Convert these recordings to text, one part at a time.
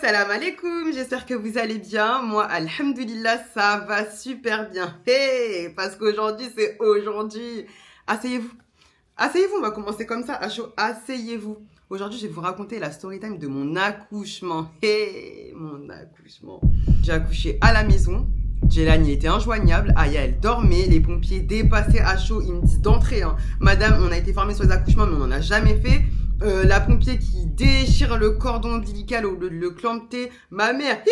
salam alaikum, j'espère que vous allez bien. Moi, alhamdoulilah, ça va super bien. Hey, parce qu'aujourd'hui, c'est aujourd'hui. Asseyez-vous. Asseyez-vous, on va commencer comme ça, à chaud. Asseyez-vous. Aujourd'hui, je vais vous raconter la story time de mon accouchement. Hey, mon accouchement. J'ai accouché à la maison. Jelani était injoignable. Aya, elle dormait. Les pompiers dépassaient à chaud. Ils me disent d'entrer. Hein. Madame, on a été formés sur les accouchements, mais on n'en a jamais fait. La pompier qui déchire le cordon ombilical au lieu de le clamper. Ma mère.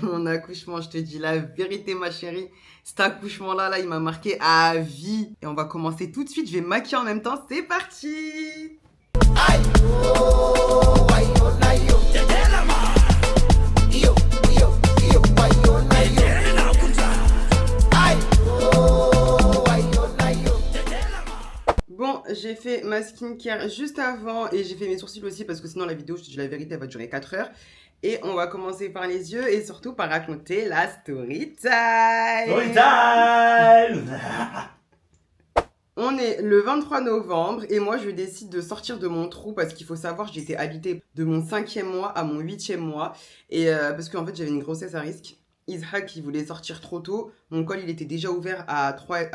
Mon accouchement, je te dis la vérité, ma chérie. Cet accouchement-là, il m'a marqué à vie. Et on va commencer tout de suite. Je vais me maquiller en même temps. C'est parti. Bon, j'ai fait ma skincare juste avant et j'ai fait mes sourcils aussi parce que sinon la vidéo, je te dis la vérité, elle va durer 4 heures. Et on va commencer par les yeux et surtout par raconter la story time. Story time. On est le 23 novembre et moi je décide de sortir de mon trou parce qu'il faut savoir que j'étais alitée de mon 5e mois à mon 8e mois et parce qu'en fait j'avais une grossesse à risque. Ishaq il voulait sortir trop tôt, mon col il était déjà ouvert à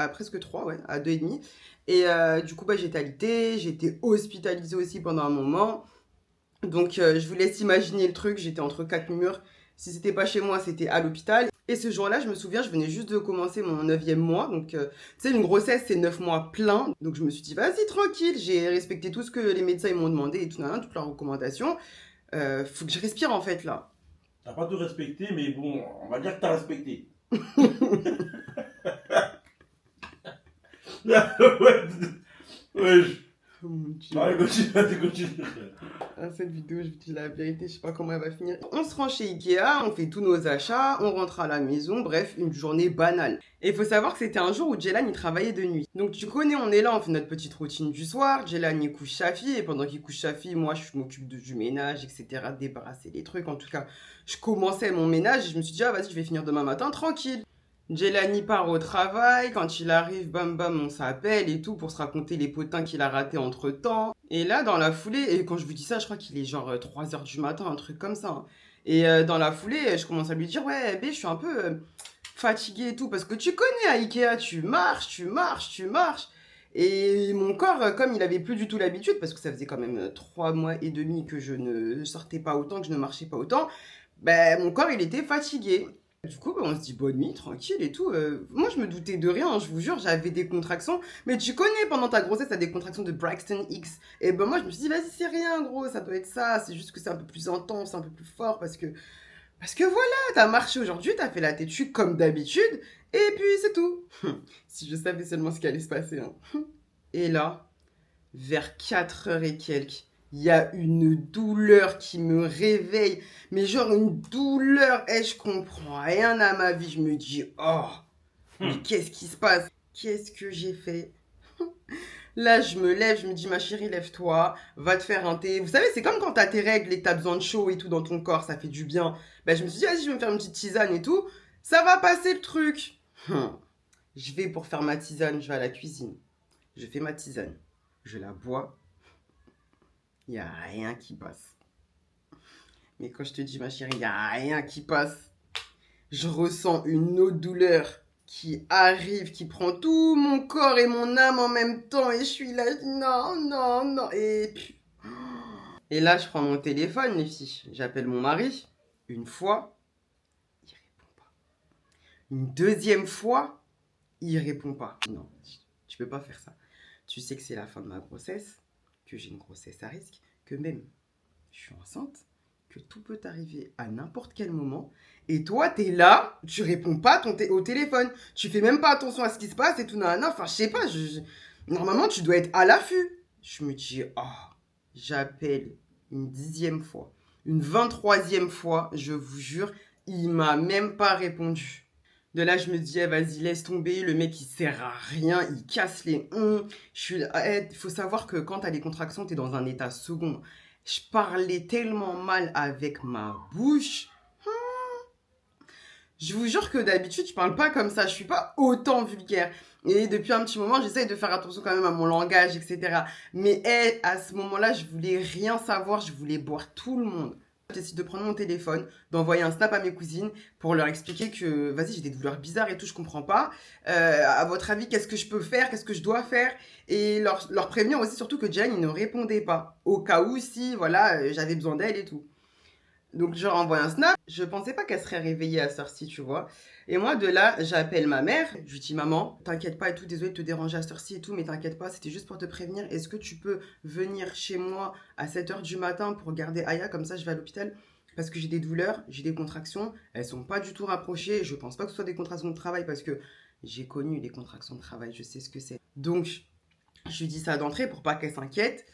presque 3, ouais, à 2,5 et du coup j'étais alitée, j'étais hospitalisée aussi pendant un moment. Donc je vous laisse imaginer le truc, j'étais entre 4 murs, si c'était pas chez moi c'était à l'hôpital. Et ce jour-là, je me souviens, je venais juste de commencer mon 9e mois. Donc, tu sais, une grossesse, c'est 9 mois plein. Donc, je me suis dit, vas-y, tranquille. J'ai respecté tout ce que les médecins ils m'ont demandé et tout, toutes leurs recommandations. Faut que je respire, en fait, là. T'as pas tout respecté, mais bon, on va dire que t'as respecté. Ouais. Oh mon Dieu. Continue. Cette vidéo, je vous dis la vérité, je sais pas comment elle va finir. On se rend chez Ikea, on fait tous nos achats, on rentre à la maison, bref, une journée banale. Et il faut savoir que c'était un jour où Jelani travaillait de nuit. Donc tu connais, on est là, on fait notre petite routine du soir, Jelani couche Shafi, et pendant qu'il couche Shafi, moi je m'occupe du ménage, etc., débarrasser les trucs. En tout cas, je commençais mon ménage et je me suis dit, ah vas-y, je vais finir demain matin, tranquille. Jelani part au travail, quand il arrive, bam bam, on s'appelle et tout pour se raconter les potins qu'il a ratés entre temps. Et là, dans la foulée, et quand je vous dis ça, je crois qu'il est genre 3h du matin, un truc comme ça. Hein. Et dans la foulée, je commence à lui dire, ouais, je suis un peu fatiguée et tout, parce que tu connais à Ikea, tu marches. Et mon corps, comme il avait plus du tout l'habitude, parce que ça faisait quand même 3 mois et demi que je ne sortais pas autant, que je ne marchais pas autant, mon corps, il était fatigué. Du coup, on se dit bonne nuit, tranquille et tout. Moi, je me doutais de rien, je vous jure, j'avais des contractions. Mais tu connais, pendant ta grossesse, t'as des contractions de Braxton X. Et moi, je me suis dit, vas-y, c'est rien, gros, ça doit être ça. C'est juste que c'est un peu plus intense, un peu plus fort, parce que voilà, t'as marché aujourd'hui, t'as fait la têtue comme d'habitude, et puis c'est tout. Si je savais seulement ce qui allait se passer. Hein. Et là, vers 4h et quelques, il y a une douleur qui me réveille. Mais genre une douleur. Et je comprends rien à ma vie. Je me dis, oh, mais qu'est-ce qui se passe? Qu'est-ce que j'ai fait? Là, je me lève, je me dis, ma chérie, lève-toi, va te faire un thé. Vous savez, c'est comme quand t'as tes règles et que t'as besoin de chaud et tout dans ton corps, ça fait du bien. Je me suis dit, vas-y, je vais me faire une petite tisane et tout. Ça va passer le truc. Je vais pour faire ma tisane, je vais à la cuisine. Je fais ma tisane. Je la bois. Il n'y a rien qui passe. Mais quand je te dis, ma chérie, il n'y a rien qui passe. Je ressens une autre douleur qui arrive, qui prend tout mon corps et mon âme en même temps. Et je suis là, non. Et là, je prends mon téléphone, les filles. J'appelle mon mari. Une fois, il répond pas. Une deuxième fois, il répond pas. Non, tu peux pas faire ça. Tu sais que c'est la fin de ma grossesse, que j'ai une grossesse à risque, que même je suis enceinte, que tout peut arriver à n'importe quel moment. Et toi, t'es là, tu réponds pas au téléphone. Tu fais même pas attention à ce qui se passe et tout. Enfin, je sais pas. Normalement, tu dois être à l'affût. Je me dis, j'appelle une 10e fois. Une 23e fois, je vous jure, il m'a même pas répondu. De là, je me dis, vas-y, laisse tomber. Le mec, il sert à rien. Il casse les Il faut savoir que quand t'as des contractions, t'es dans un état second. Je parlais tellement mal avec ma bouche. Je vous jure que d'habitude, je parle pas comme ça. Je suis pas autant vulgaire. Et depuis un petit moment, j'essaye de faire attention quand même à mon langage, etc. Mais à ce moment-là, je voulais rien savoir. Je voulais boire tout le monde. Je décide de prendre mon téléphone, d'envoyer un snap à mes cousines pour leur expliquer que, vas-y, j'ai des douleurs bizarres et tout, je comprends pas. À votre avis, qu'est-ce que je peux faire? Qu'est-ce que je dois faire? Et leur prévenir aussi, surtout que Jen, il ne répondait pas. Au cas où, si, voilà, j'avais besoin d'elle et tout. Donc, je leur envoie un snap. Je pensais pas qu'elle serait réveillée à cette heure-ci, tu vois. Et moi, de là, j'appelle ma mère. Je lui dis, maman, t'inquiète pas et tout, désolée de te déranger à cette heure-ci et tout, mais t'inquiète pas, c'était juste pour te prévenir. Est-ce que tu peux venir chez moi à 7h du matin pour garder Aya? Comme ça, je vais à l'hôpital parce que j'ai des douleurs, j'ai des contractions. Elles sont pas du tout rapprochées. Je pense pas que ce soit des contractions de travail parce que j'ai connu les contractions de travail, je sais ce que c'est. Donc, je lui dis ça d'entrée pour pas qu'elle s'inquiète.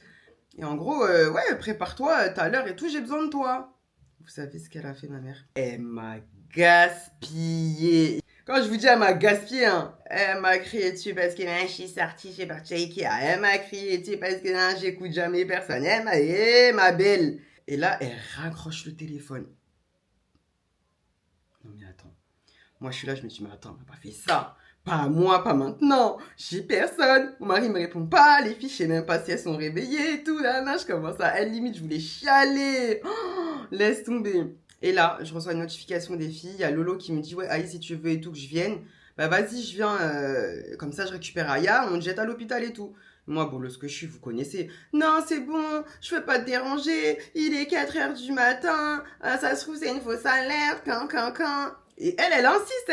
Et en gros, ouais, prépare-toi, t'as l'heure et tout, j'ai besoin de toi. Vous savez ce qu'elle a fait, ma mère? Elle m'a gaspillé. Quand je vous dis elle m'a gaspillé, hein, elle m'a crié dessus parce que je suis sortie, j'ai parti à Ikea. Elle m'a crié dessus parce que j'écoute jamais personne. Elle m'a dit, ma belle. Et là, elle raccroche le téléphone. Non mais attends. Moi, je suis là, je me dis, mais attends, elle m'a pas fait ça. Pas moi, pas maintenant. J'ai personne. Mon mari me répond pas. Les filles, je sais même pas si elles sont réveillées et tout. Là, je commence à elle, limite, je voulais chialer. Oh, laisse tomber. Et là, je reçois une notification des filles. Il y a Lolo qui me dit, ouais, Aïe, si tu veux et tout, que je vienne. Bah, vas-y, je viens. Comme ça, je récupère Aya. On te jette à l'hôpital et tout. Moi, bon, ce que je suis, vous connaissez. Non, c'est bon, je veux pas te déranger. Il est 4h du matin. Ça se trouve, c'est une fausse alerte. Quand. Et elle insiste.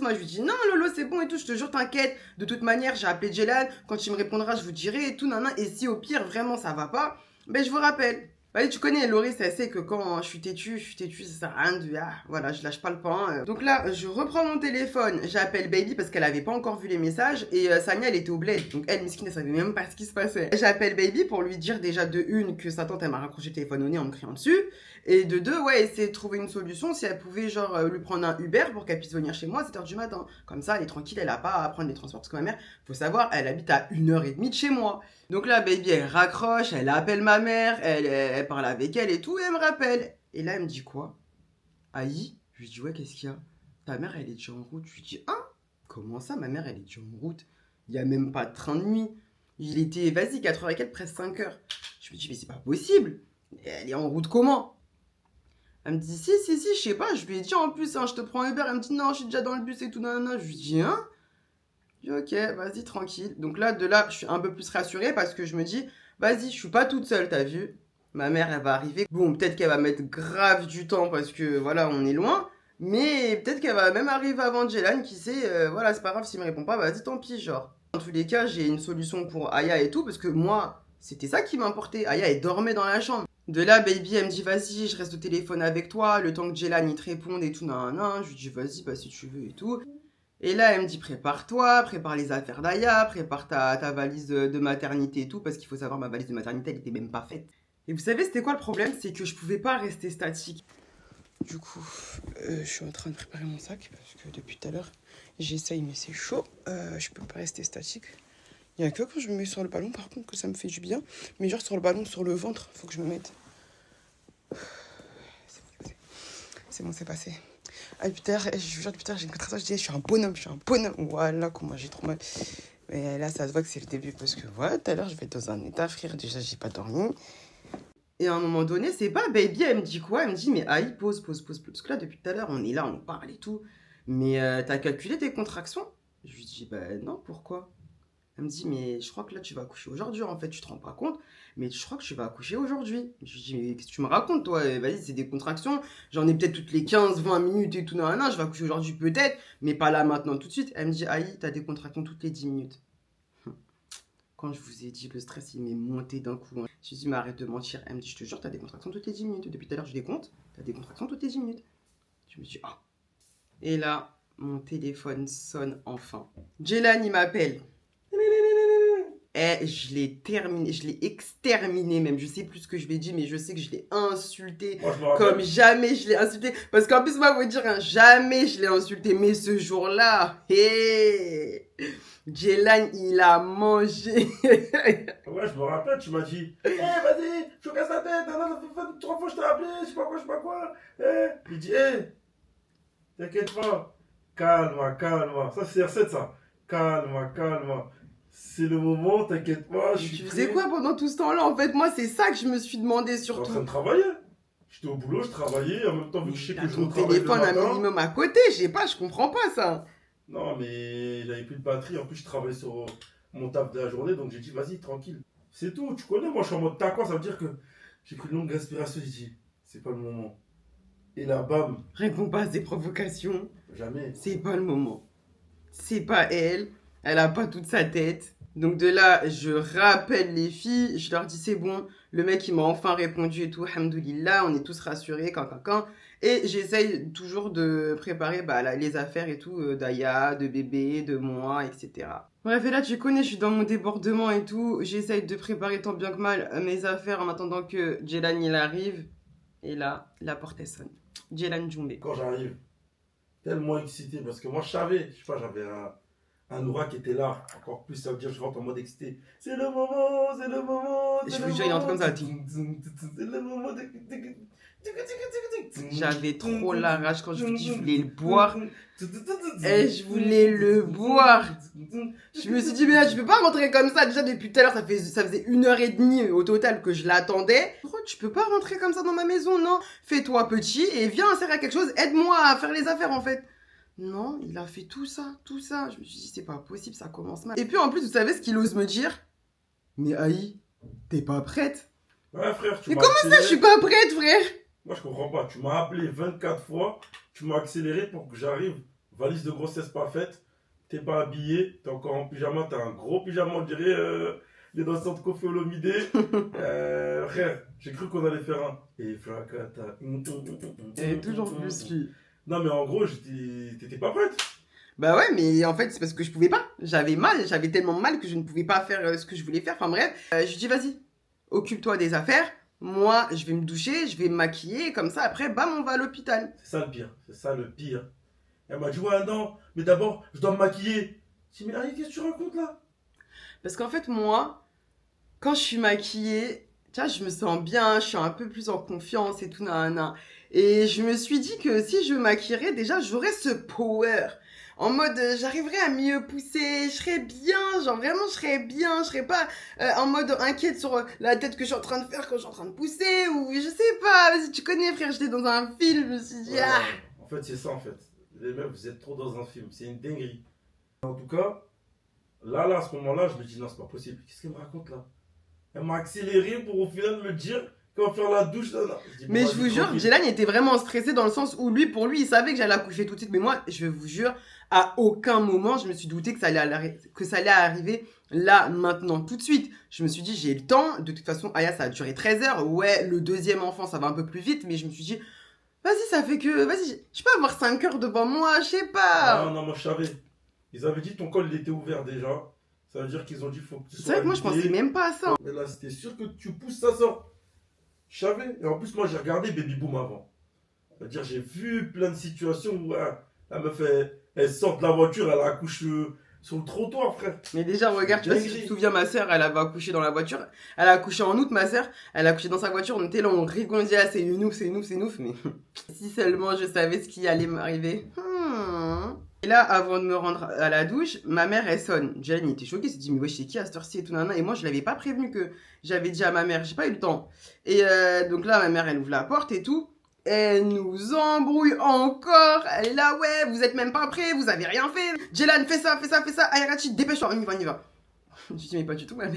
Moi, je lui dis, non, Lolo, c'est bon et tout, je te jure, t'inquiète. De toute manière, j'ai appelé Jelan. Quand il me répondra, je vous dirai et tout, nan. Et si au pire, vraiment, ça va pas, ben, je vous rappelle. Bah, tu connais, Loris, elle sait que quand je suis têtue, ça sert à rien de... Ah, voilà, je lâche pas le pain. Donc là, je reprends mon téléphone, j'appelle Baby parce qu'elle avait pas encore vu les messages. Et Samia, elle était au bled. Donc elle, Miskine, elle savait même pas ce qui se passait. J'appelle Baby pour lui dire déjà de une que sa tante, elle m'a raccroché le téléphone au nez en me criant dessus. Et de deux, ouais, essayer de trouver une solution si elle pouvait, genre, lui prendre un Uber pour qu'elle puisse venir chez moi à 7h du matin. Comme ça, elle est tranquille, elle a pas à prendre les transports. Parce que ma mère, faut savoir, elle habite à 1h30 de chez moi. Donc là, Baby, elle raccroche, elle appelle ma mère, elle parle avec elle et tout, et elle me rappelle. Et là, elle me dit quoi? Aïe? Je lui dis, ouais, qu'est-ce qu'il y a? Ta mère, elle est déjà en route. Je lui dis, hein? Comment ça, ma mère, elle est déjà en route? Il y a même pas de train de nuit. Il était, vas-y, 4h et quelques, presque 5h. Je me dis, mais c'est pas possible. Elle est en route comment? Elle me dit, si, je sais pas. Je lui ai dit, en plus, hein, je te prends un Uber. Elle me dit, non, je suis déjà dans le bus et tout, nanana. Je lui dis, hein? Je dis, ok, vas-y, tranquille. Donc là, de là, je suis un peu plus rassurée parce que je me dis, vas-y, je suis pas toute seule, t'as vu? Ma mère, elle va arriver. Bon, peut-être qu'elle va mettre grave du temps parce que, voilà, on est loin. Mais peut-être qu'elle va même arriver avant Jelan, qui sait, voilà, c'est pas grave s'il me répond pas, vas-y, tant pis, genre. Dans tous les cas, j'ai une solution pour Aya et tout parce que moi, c'était ça qui m'importait. Aya, elle dormait dans la chambre. De là, Baby, elle me dit, vas-y, je reste au téléphone avec toi, le temps que Jelan, il te réponde et tout, nan. Je lui dis, vas-y, bah, si tu veux et tout. Et là, elle me dit, prépare-toi, prépare les affaires d'Aya, prépare ta valise de maternité et tout, parce qu'il faut savoir, ma valise de maternité, elle était même pas faite. Et vous savez, c'était quoi le problème? C'est que je pouvais pas rester statique. Du coup, je suis en train de préparer mon sac, parce que depuis tout à l'heure, j'essaye, mais c'est chaud. Je peux pas rester statique. Il y a que quand je me mets sur le ballon, par contre, que ça me fait du bien. Mais genre sur le ballon, sur le ventre, faut que je me mette. C'est bon, c'est passé. Ah putain, je vous jure, putain, j'ai une contraction, je dis, je suis un bonhomme. Voilà, comment j'ai trop mal. Mais là, ça se voit que c'est le début, parce que voilà, tout à l'heure, je vais être dans un état, frère, déjà, j'ai pas dormi. Et à un moment donné, c'est pas Baby, elle me dit quoi? Elle me dit, mais aïe, pause. Parce que là, depuis tout à l'heure, on est là, on parle et tout. Mais t'as calculé tes contractions? Je lui dis, bah non, pourquoi? Elle me dit, mais je crois que là, tu vas accoucher aujourd'hui, en fait, tu te rends pas compte, mais je crois que tu vas accoucher aujourd'hui. Je lui dis, mais qu'est-ce que tu me racontes, toi? Vas-y, c'est des contractions, j'en ai peut-être toutes les 15-20 minutes et tout, non, je vais accoucher aujourd'hui peut-être, mais pas là maintenant tout de suite. Elle me dit, aïe, t'as des contractions toutes les 10 minutes. Quand je vous ai dit, le stress, il m'est monté d'un coup. Hein. Je lui ai dit, mais arrête de mentir. Elle me dit, je te jure, t'as des contractions toutes les 10 minutes. Depuis tout à l'heure, je les compte, t'as des contractions toutes les 10 minutes. Je me dis, ah. Et là, mon téléphone sonne enfin. Jelan, il m'appelle. Et je l'ai terminé, je l'ai exterminé même. Je sais plus ce que je lui ai dit, mais je sais que je l'ai insulté comme jamais je l'ai insulté. Parce qu'en plus, moi, vous dire, hein, jamais je l'ai insulté. Mais ce jour-là, hey, Jelan, il a mangé. Ouais, je me rappelle, tu m'as dit, vas-y, je te casse la tête, ça fait 3 fois que je t'ai appelé, je sais pas quoi. Il dit, t'inquiète pas, calme. Ça, c'est R7, ça. Calme. C'est le moment, t'inquiète pas, je suis Tu faisais quoi pendant tout ce temps-là? En fait, moi, c'est ça que je me suis demandé en surtout. train de travailler. J'étais au boulot, je travaillais, en même temps, vu que je sais T'as que je ton retravaille le téléphone un matin. minimum à côté, je sais pas, je comprends pas ça. Non, mais il avait plus de batterie. En plus, je travaillais sur mon taf de la journée, donc j'ai dit, vas-y, tranquille. C'est tout, tu connais, moi, je suis en mode taquant, ça veut dire que j'ai pris une longue respiration, j'ai dit, c'est pas le moment. Et là, bam, Réponds pas à ces provocations, jamais. c'est pas le moment. C'est pas elle, elle a pas toute sa tête. Donc de là, je rappelle les filles, je leur dis c'est bon, le mec il m'a enfin répondu et tout, alhamdoulilah, on est tous rassurés, quand. Et j'essaye toujours de préparer les affaires et tout, d'Aya, de bébé, de moi, etc. Bref, et là tu connais, je suis dans mon débordement et tout, j'essaye de préparer tant bien que mal mes affaires en attendant que Jelan il arrive. Et là, la porte elle sonne. Jelan Djoumbé. Quand j'arrive, tellement excité, parce que moi, je savais, je sais pas, j'avais un aura qui était là, encore plus, ça veut dire, je rentre en mode excité. C'est le moment, c'est le moment, Je c'est vous le jure, il y a un truc moment. comme ça. C'est le moment de... J'avais trop la rage quand je vous dis je voulais le boire. Et je voulais le boire. Je me suis dit, mais là, je peux pas rentrer comme ça. Déjà, depuis tout à l'heure, ça faisait 1 heure et demie au total que je l'attendais. Bro, tu peux pas rentrer comme ça dans ma maison, non. Fais-toi petit et viens insérer à quelque chose. Aide-moi à faire les affaires, en fait. Non, il a fait tout ça. Je me suis dit, c'est pas possible, ça commence mal. Et puis, en plus, vous savez ce qu'il ose me dire? Mais Aïe, t'es pas prête? Ouais, frère, tu Mais m'as comment ça, accéléré. je suis pas prête, frère? Moi, je comprends pas. Tu m'as appelé 24 fois, tu m'as accéléré pour que j'arrive. Valise de grossesse pas faite, t'es pas habillé, t'es encore en pyjama, t'as un gros pyjama, on dirait les danseurs de Koffi Olomide. Frère, j'ai cru qu'on allait faire un. Et Flakata. Et toujours plus lui. Non, mais en gros, t'étais pas prête. Bah ouais, mais en fait, c'est parce que je pouvais pas. J'avais tellement mal que je ne pouvais pas faire ce que je voulais faire. Enfin bref, je lui dis vas-y, occupe-toi des affaires. Moi, je vais me doucher, je vais me maquiller, comme ça, après, bam, on va à l'hôpital. C'est ça le pire, c'est ça le pire. Elle m'a dit, ouais, non, mais d'abord, je dois me maquiller. Je dis, mais Aïe, qu'est-ce que tu racontes là? Parce qu'en fait, moi, quand je suis maquillée, tu vois, je me sens bien, je suis un peu plus en confiance et tout, nanana. Et je me suis dit que si je me maquillerais, déjà, j'aurais ce power. En mode, j'arriverais à mieux pousser, je serais bien, genre vraiment, je serais bien, je serais pas en mode inquiète sur la tête que je suis en train de faire quand je suis en train de pousser, ou je sais pas, vas-y, tu connais, frère, j'étais dans un film, je me suis dit, Ouais, ah. en fait, c'est ça, en fait. Les meufs, vous êtes trop dans un film, c'est une dinguerie. En tout cas, là, à ce moment-là, je me dis, non, c'est pas possible. Qu'est-ce qu'elle me raconte là? Elle m'a accéléré pour au final me dire qu'on va faire la douche. Là, là. Je dis, bon, Mais vas-y, je vous jure, tranquille. Jelan était vraiment stressé dans le sens où pour lui, il savait que j'allais accoucher tout de suite. Mais moi, je vous jure, à aucun moment, je me suis douté que ça allait arriver là, maintenant, tout de suite. Je me suis dit, j'ai le temps. De toute façon, Aya, ça a duré 13 heures. Ouais, le deuxième enfant, ça va un peu plus vite. Mais je me suis dit, vas-y, ça fait que... Vas-y, je peux avoir 5 heures devant moi, je sais pas. Non, non, moi je savais. Ils avaient dit ton col il était ouvert déjà. Ça veut dire qu'ils ont dit faut que tu C'est sois vrai que moi, je habillé. pensais même pas à ça. Mais là, c'était sûr que tu pousses, ça sort. Je savais. Et en plus, moi, j'ai regardé Baby Boom avant. C'est-à-dire, j'ai vu plein de situations où la meuf, elle sort de la voiture, elle accouche sur le trottoir, frère. Mais déjà, regarde, tu vois, si tu te souviens, ma soeur, elle avait accouché dans la voiture. Elle a accouché en août, ma soeur. Elle a accouché dans sa voiture. On était là, on rigolait, on disait, ah, c'est une ouf, c'est une ouf, c'est une ouf. Mais si seulement je savais ce qui allait m'arriver. Et là, avant de me rendre à la douche, ma mère, elle sonne. Jelan était choquée, elle s'est dit, mais wesh, c'est qui à cette heure-ci et tout, nanana. Et moi, je l'avais pas prévenu que j'avais dit à ma mère, j'ai pas eu le temps. Et donc là, ma mère, elle ouvre la porte et tout. Elle nous embrouille encore. Elle est là, ouais, vous êtes même pas prêts, vous avez rien fait. Jelan, fais ça, fais ça, fais ça. Ayarachi, dépêche-toi, on y va, on y va. Je dis, mais pas du tout, maman.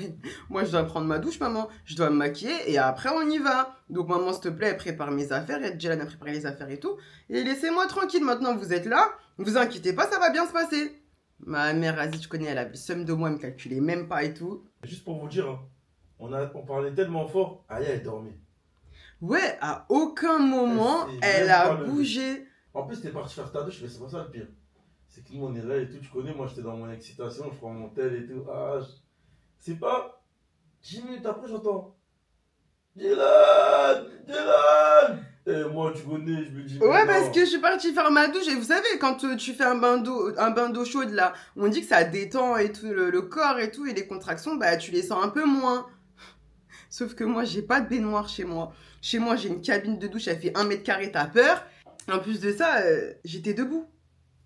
Moi, je dois prendre ma douche, maman. Je dois me maquiller et après, on y va. Donc, maman, s'il te plaît, prépare mes affaires. Et Jelan a préparé les affaires et tout. Et laissez-moi tranquille, maintenant, vous êtes là. Vous inquiétez pas, ça va bien se passer. Ma mère, vas-y, tu connais, elle avait le seum de moi, elle me calculait même pas et tout. Juste pour vous dire, hein, on parlait tellement fort, Aya, elle dormait. Ouais, à aucun moment, Elle s'est elle même a pas levée. bougé. En plus, t'es parti faire ta douche, mais c'est pas ça le pire. C'est que nous, on est là et tout, tu connais, moi, j'étais dans mon excitation, je prends mon tel et tout. Ah, c'est pas 10 minutes après, j'entends Dylan, Dylan. Et moi, tu connais, je me dis. Ouais, mais parce non. que je suis partie faire ma douche et vous savez, quand tu fais un bain d'eau chaude là, on dit que ça détend et tout, le corps et tout, et les contractions, bah tu les sens un peu moins. Sauf que moi, j'ai pas de baignoire chez moi. Chez moi, j'ai une cabine de douche, elle fait 1 m², t'as peur. En plus de ça, j'étais debout.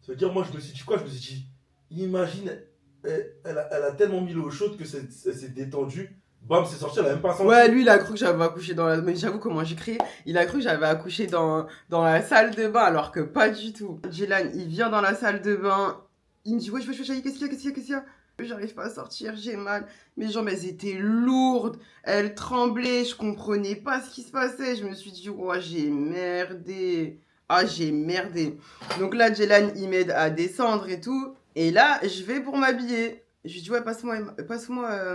Ça veut dire, moi, je me suis dit quoi? Je me suis dit, imagine, elle a tellement mis l'eau chaude que elle s'est détendue. Bam, c'est sorti, elle a même pas senti. Ouais, lui, il a cru que j'avais accouché dans la... Mais j'avoue comment j'ai crié. Il a cru que j'avais accouché dans la salle de bain, alors que pas du tout. Jelan, il vient dans la salle de bain. Il me dit, wesh, qu'est-ce qu'il y a? J'arrive pas à sortir, j'ai mal. Mes jambes, elles étaient lourdes. Elles tremblaient, je comprenais pas ce qui se passait. Je me suis dit, oh, j'ai merdé. Ah, j'ai merdé. Donc là, Jelan, il m'aide à descendre et tout. Et là, je vais pour m'habiller. Je lui dis, ouais, passe-moi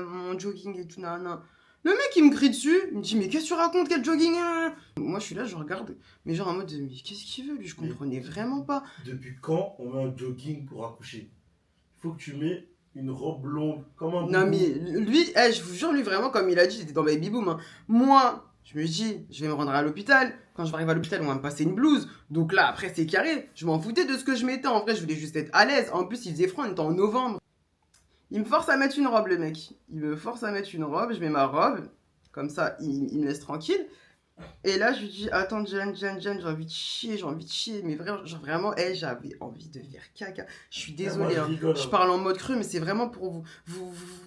mon jogging et tout, nan. Le mec, il me crie dessus. Il me dit, mais qu'est-ce que tu racontes, quel jogging? Moi, je suis là, je regarde. Mais genre en mode, mais qu'est-ce qu'il veut, lui? Je comprenais vraiment pas. Depuis quand on met un jogging pour accoucher? Il faut que tu mets une robe longue, comme un Non, boubou. mais lui, je vous jure, lui, vraiment, comme il a dit, il était dans Baby Boom. Hein. Moi, je me dis, je vais me rendre à l'hôpital. Quand je vais arriver à l'hôpital, on va me passer une blouse. Donc là, après, c'est carré. Je m'en foutais de ce que je mettais. En vrai, je voulais juste être à l'aise. En plus, il faisait froid, on était en novembre. Il me force à mettre une robe, le mec. Il me force à mettre une robe, je mets ma robe. Comme ça, il me laisse tranquille. Et là, je lui dis, attends, Jelan, j'ai envie de chier. Mais vraiment, j'avais envie de faire caca. Je suis désolée, moi, je rigole, je hein. parle en mode cru, mais c'est vraiment pour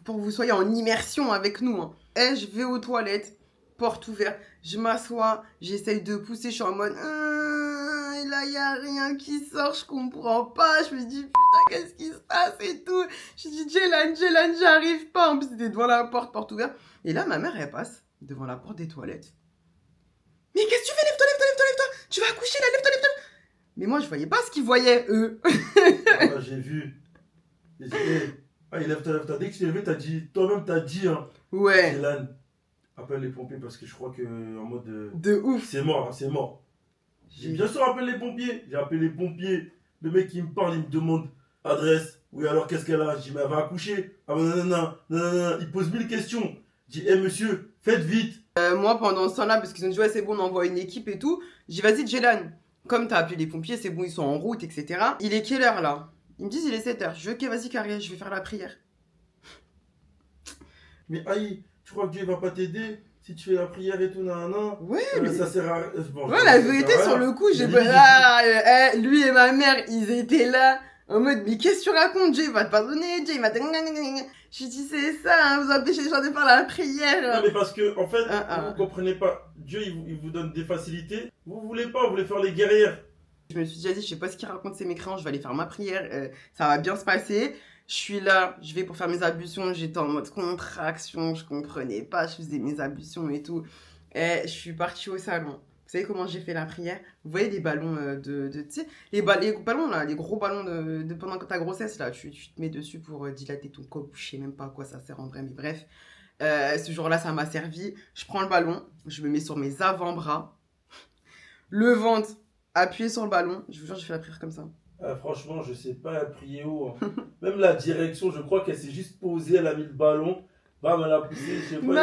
pour que vous soyez en immersion avec nous. Hein. Je vais aux toilettes, porte ouverte, je m'assois, j'essaye de pousser, je suis en mode, et là, il n'y a rien qui sort, je comprends pas. Je me dis, putain, qu'est-ce qui se passe et tout. Je dis, Jelan, j'arrive pas. En plus, c'était devant la porte ouverte. Et là, ma mère, elle passe devant la porte des toilettes. Mais qu'est-ce que tu fais? Lève-toi. Tu vas accoucher là, lève-toi. Mais moi, je voyais pas ce qu'ils voyaient, eux. Ah, j'ai vu. J'ai dit, hey, lève-toi. Dès que tu t'es levé, toi-même, t'as dit, hein. Ouais. Jelan, appelle les pompiers parce que je crois que, en mode. De ouf. C'est mort. J'ai bien sûr appelé les pompiers. J'ai appelé les pompiers. Le mec, il me parle, il me demande adresse. Oui, alors qu'est-ce qu'elle a? Je dis, mais elle va accoucher. Ah, non. Il pose 1000 questions. Je dis, monsieur, faites vite. Moi, pendant ce temps-là, parce qu'ils ont dit, ouais, c'est bon, on envoie une équipe et tout, j'ai dit, vas-y, Jelan, comme t'as appelé les pompiers, c'est bon, ils sont en route, etc. Il est quelle heure là? Ils me disent, il est 7h. Je dis, ok, vas-y, carré, je vais faire la prière. Mais aïe, tu crois que Dieu va pas t'aider si tu fais la prière et tout, nan. Ouais, Ça sert à. Bon, ouais, la vérité, sur le coup, j'ai lui et ma mère, ils étaient là, en mode, mais qu'est-ce que tu racontes? Dieu, il va te pardonner, Dieu, il va te... J'ai dit, c'est ça, hein, vous empêchez les gens de faire la prière. Non, mais parce que, en fait, Ah. vous comprenez pas. Dieu, il vous donne des facilités. Vous voulez pas, vous voulez faire les guerrières. Je me suis déjà dit, je sais pas ce qu'ils racontent ces mécréants, je vais aller faire ma prière, ça va bien se passer. Je suis là, je vais pour faire mes ablutions, j'étais en mode contraction, je comprenais pas, je faisais mes ablutions et tout. Et je suis partie au salon. Vous savez comment j'ai fait la prière? Vous voyez les ballons tu sais, les ballons là, les gros ballons de pendant ta grossesse là, tu te mets dessus pour dilater ton corps, je sais même pas à quoi ça sert en vrai, mais bref. Ce jour-là, ça m'a servi. Je prends le ballon, je me mets sur mes avant-bras, le ventre appuyé sur le ballon. Je vous jure, j'ai fait la prière comme ça. Franchement, je sais pas prier où. Hein. Même la direction, je crois qu'elle s'est juste posée, elle a mis le ballon. Bam, elle a poussé, je sais pas. Non,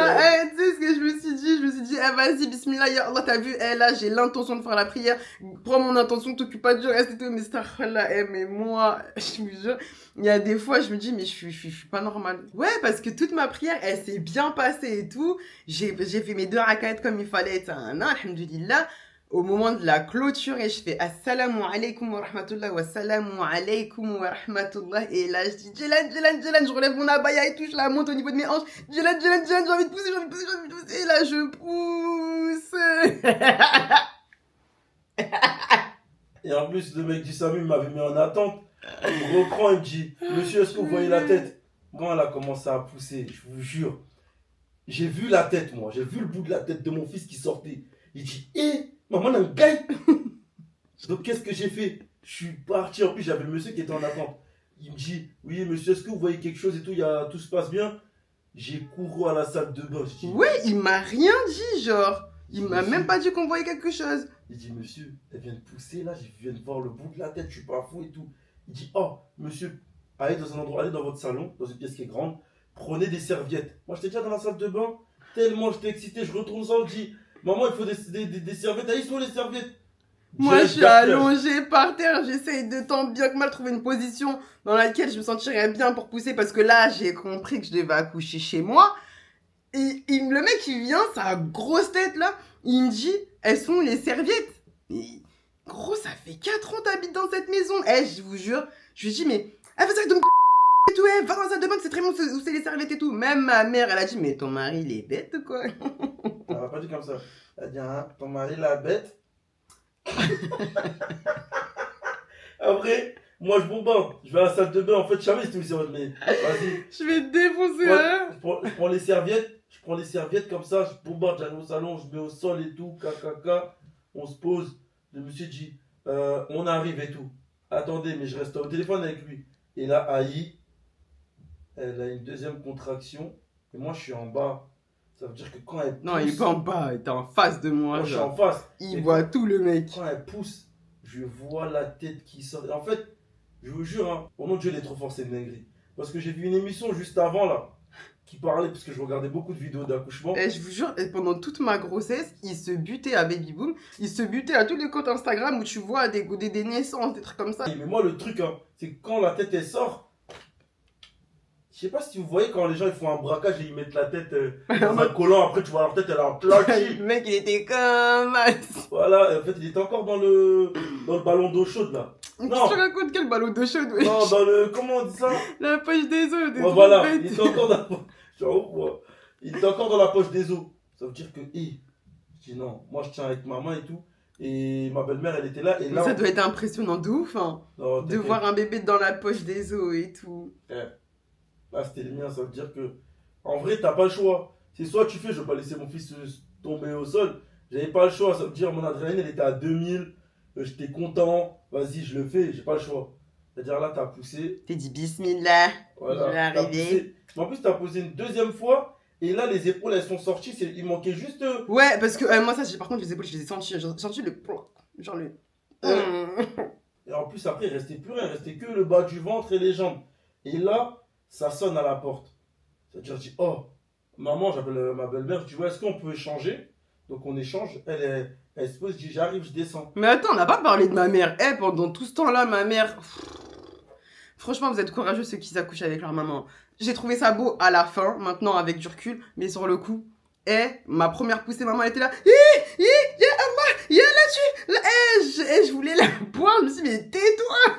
tu sais ce que je me suis dit? Je me suis dit, vas-y, bismillah, ya Allah, t'as vu, là, j'ai l'intention de faire la prière. Prends mon intention, t'occupe pas de Dieu, reste et tout. Mais là, mais moi, je vous jure, il y a des fois, je me dis, mais je suis pas normale. Ouais, parce que toute ma prière, elle s'est bien passée et tout. J'ai fait mes 2 rak'at comme il fallait, alhamdoulilah. Au moment de la clôture, et je fais assalamu alaikum wa rahmatullah wa salamu alaikum wa rahmatullah. Et là, je dis Jelan, je relève mon abaya et tout, je la monte au niveau de mes hanches. Jelan, j'ai envie de pousser. Et là, je pousse. Et en plus, le mec du SAMU m'avait mis en attente. Il me reprend, il me dit, monsieur, est-ce que vous voyez la tête? Quand elle a commencé à pousser, je vous jure, j'ai vu la tête, moi. J'ai vu le bout de la tête de mon fils qui sortait. Il dit, maman, un gars. Donc, qu'est-ce que j'ai fait? Je suis parti. En plus, j'avais le monsieur qui était en attente. Il me dit, oui, monsieur, est-ce que vous voyez quelque chose et tout, tout se passe bien? J'ai couru à la salle de bain. Ouais, il m'a rien dit, genre. Il m'a même pas dit qu'on voyait quelque chose. Il dit, monsieur, elle vient de pousser là, je viens de voir le bout de la tête, je suis pas fou et tout. Il dit, oh, monsieur, allez dans un endroit, allez dans votre salon, dans une pièce qui est grande, prenez des serviettes. Moi, j'étais déjà dans la salle de bain, tellement j'étais excité, je retourne ça, je dis, maman, il faut des serviettes. Ah, ils sont les serviettes. Moi, je suis allongée par terre, j'essaye de tant bien que mal trouver une position dans laquelle je me sentirais bien pour pousser, parce que là, j'ai compris que je devais accoucher chez moi. Et le mec, il vient, sa grosse tête là, il me dit, elles sont les serviettes. Et, gros, ça fait 4 ans que t'habites dans cette maison. Je vous jure, je lui dis, mais elle fait ça avec ton et tout, va dans la salle de bain, c'est très bon où c'est les serviettes et tout. Même ma mère, elle a dit, mais ton mari, il est bête ou quoi? Elle m'a pas dit comme ça. Elle a dit, hein, ton mari, la bête. Après, moi, je bombarde. Je vais à la salle de bain. En fait, je savais c'était où mais vas-y. Je vais te défoncer, Ouais, hein. je prends les serviettes. Je prends les serviettes comme ça. Je bombarde. J'arrive au salon. Je mets au sol et tout. Caca. On se pose. Le monsieur dit, on arrive et tout. Attendez, mais je reste au téléphone avec lui. Et là, Aïe, elle a une deuxième contraction. Et moi, je suis en bas. Ça veut dire que quand elle pousse... Non, il est pas en bas, il est en face de moi. Moi, je suis genre. en face. Il Et voit tout le mec. quand elle pousse, je vois la tête qui sort. Et en fait, je vous jure, hein, au nom de Dieu, il est trop fort, c'est dinguerie. Parce que j'ai vu une émission juste avant, là, qui parlait, parce que je regardais beaucoup de vidéos d'accouchement. Et je vous jure, pendant toute ma grossesse, il se butait à Baby Boom. Il se butait à tous les comptes Instagram où tu vois des naissances, des trucs comme ça. Mais moi, le truc, hein, c'est que quand la tête, elle sort, je sais pas si vous voyez quand les gens ils font un braquage et ils mettent la tête dans un collant, après tu vois leur tête, elle est en plaqué. Le mec, il était comme... Voilà, et en fait, il était encore dans le ballon d'eau chaude, là. Tu te racontes quel ballon de chaude, ouais. Non, dans le... Comment on dit ça? La poche des os, des Ouais, voilà, trompettes. il était encore dans... Genre, ouais. Il était encore dans la poche des os. Ça veut dire que, je dis non, moi je tiens avec ma main et tout. Et ma belle-mère, elle était là. Et là, Ça doit être impressionnant de ouf, hein. Non, De voir un bébé dans la poche des os et tout. Là, c'était le mien, ça veut dire que, en vrai, t'as pas le choix. C'est soit tu fais, je vais pas laisser mon fils tomber au sol. J'avais pas le choix, ça veut dire mon adrénaline, elle était à 2000. J'étais content, vas-y, je le fais, j'ai pas le choix. C'est-à-dire là, t'as poussé. T'es dit bismillah, Voilà, je vais arriver. Mais en plus, t'as posé une deuxième fois. Et là, les épaules, elles sont sorties. Il manquait juste. Ouais, parce que moi, ça, par contre, les épaules, je les ai senties. J'ai senti le. Genre le. Et en plus, après, il restait plus rien. Il restait que le bas du ventre et les jambes. Et là, ça sonne à la porte. C'est-à-dire, je dis, oh, maman, j'appelle ma belle-mère. Je dis, ouais, est-ce qu'on peut échanger? Donc, on échange. Elle se pose, je dis, j'arrive, je descends. Mais attends, on n'a pas parlé de ma mère. Pendant tout ce temps-là, ma mère. Franchement, vous êtes courageux ceux qui s'accouchent avec leur maman. J'ai trouvé ça beau à la fin, maintenant avec du recul, mais sur le coup, ma première poussée, maman était là. Il y a là-dessus. Je voulais la boire. Je me suis dit, mais tais-toi.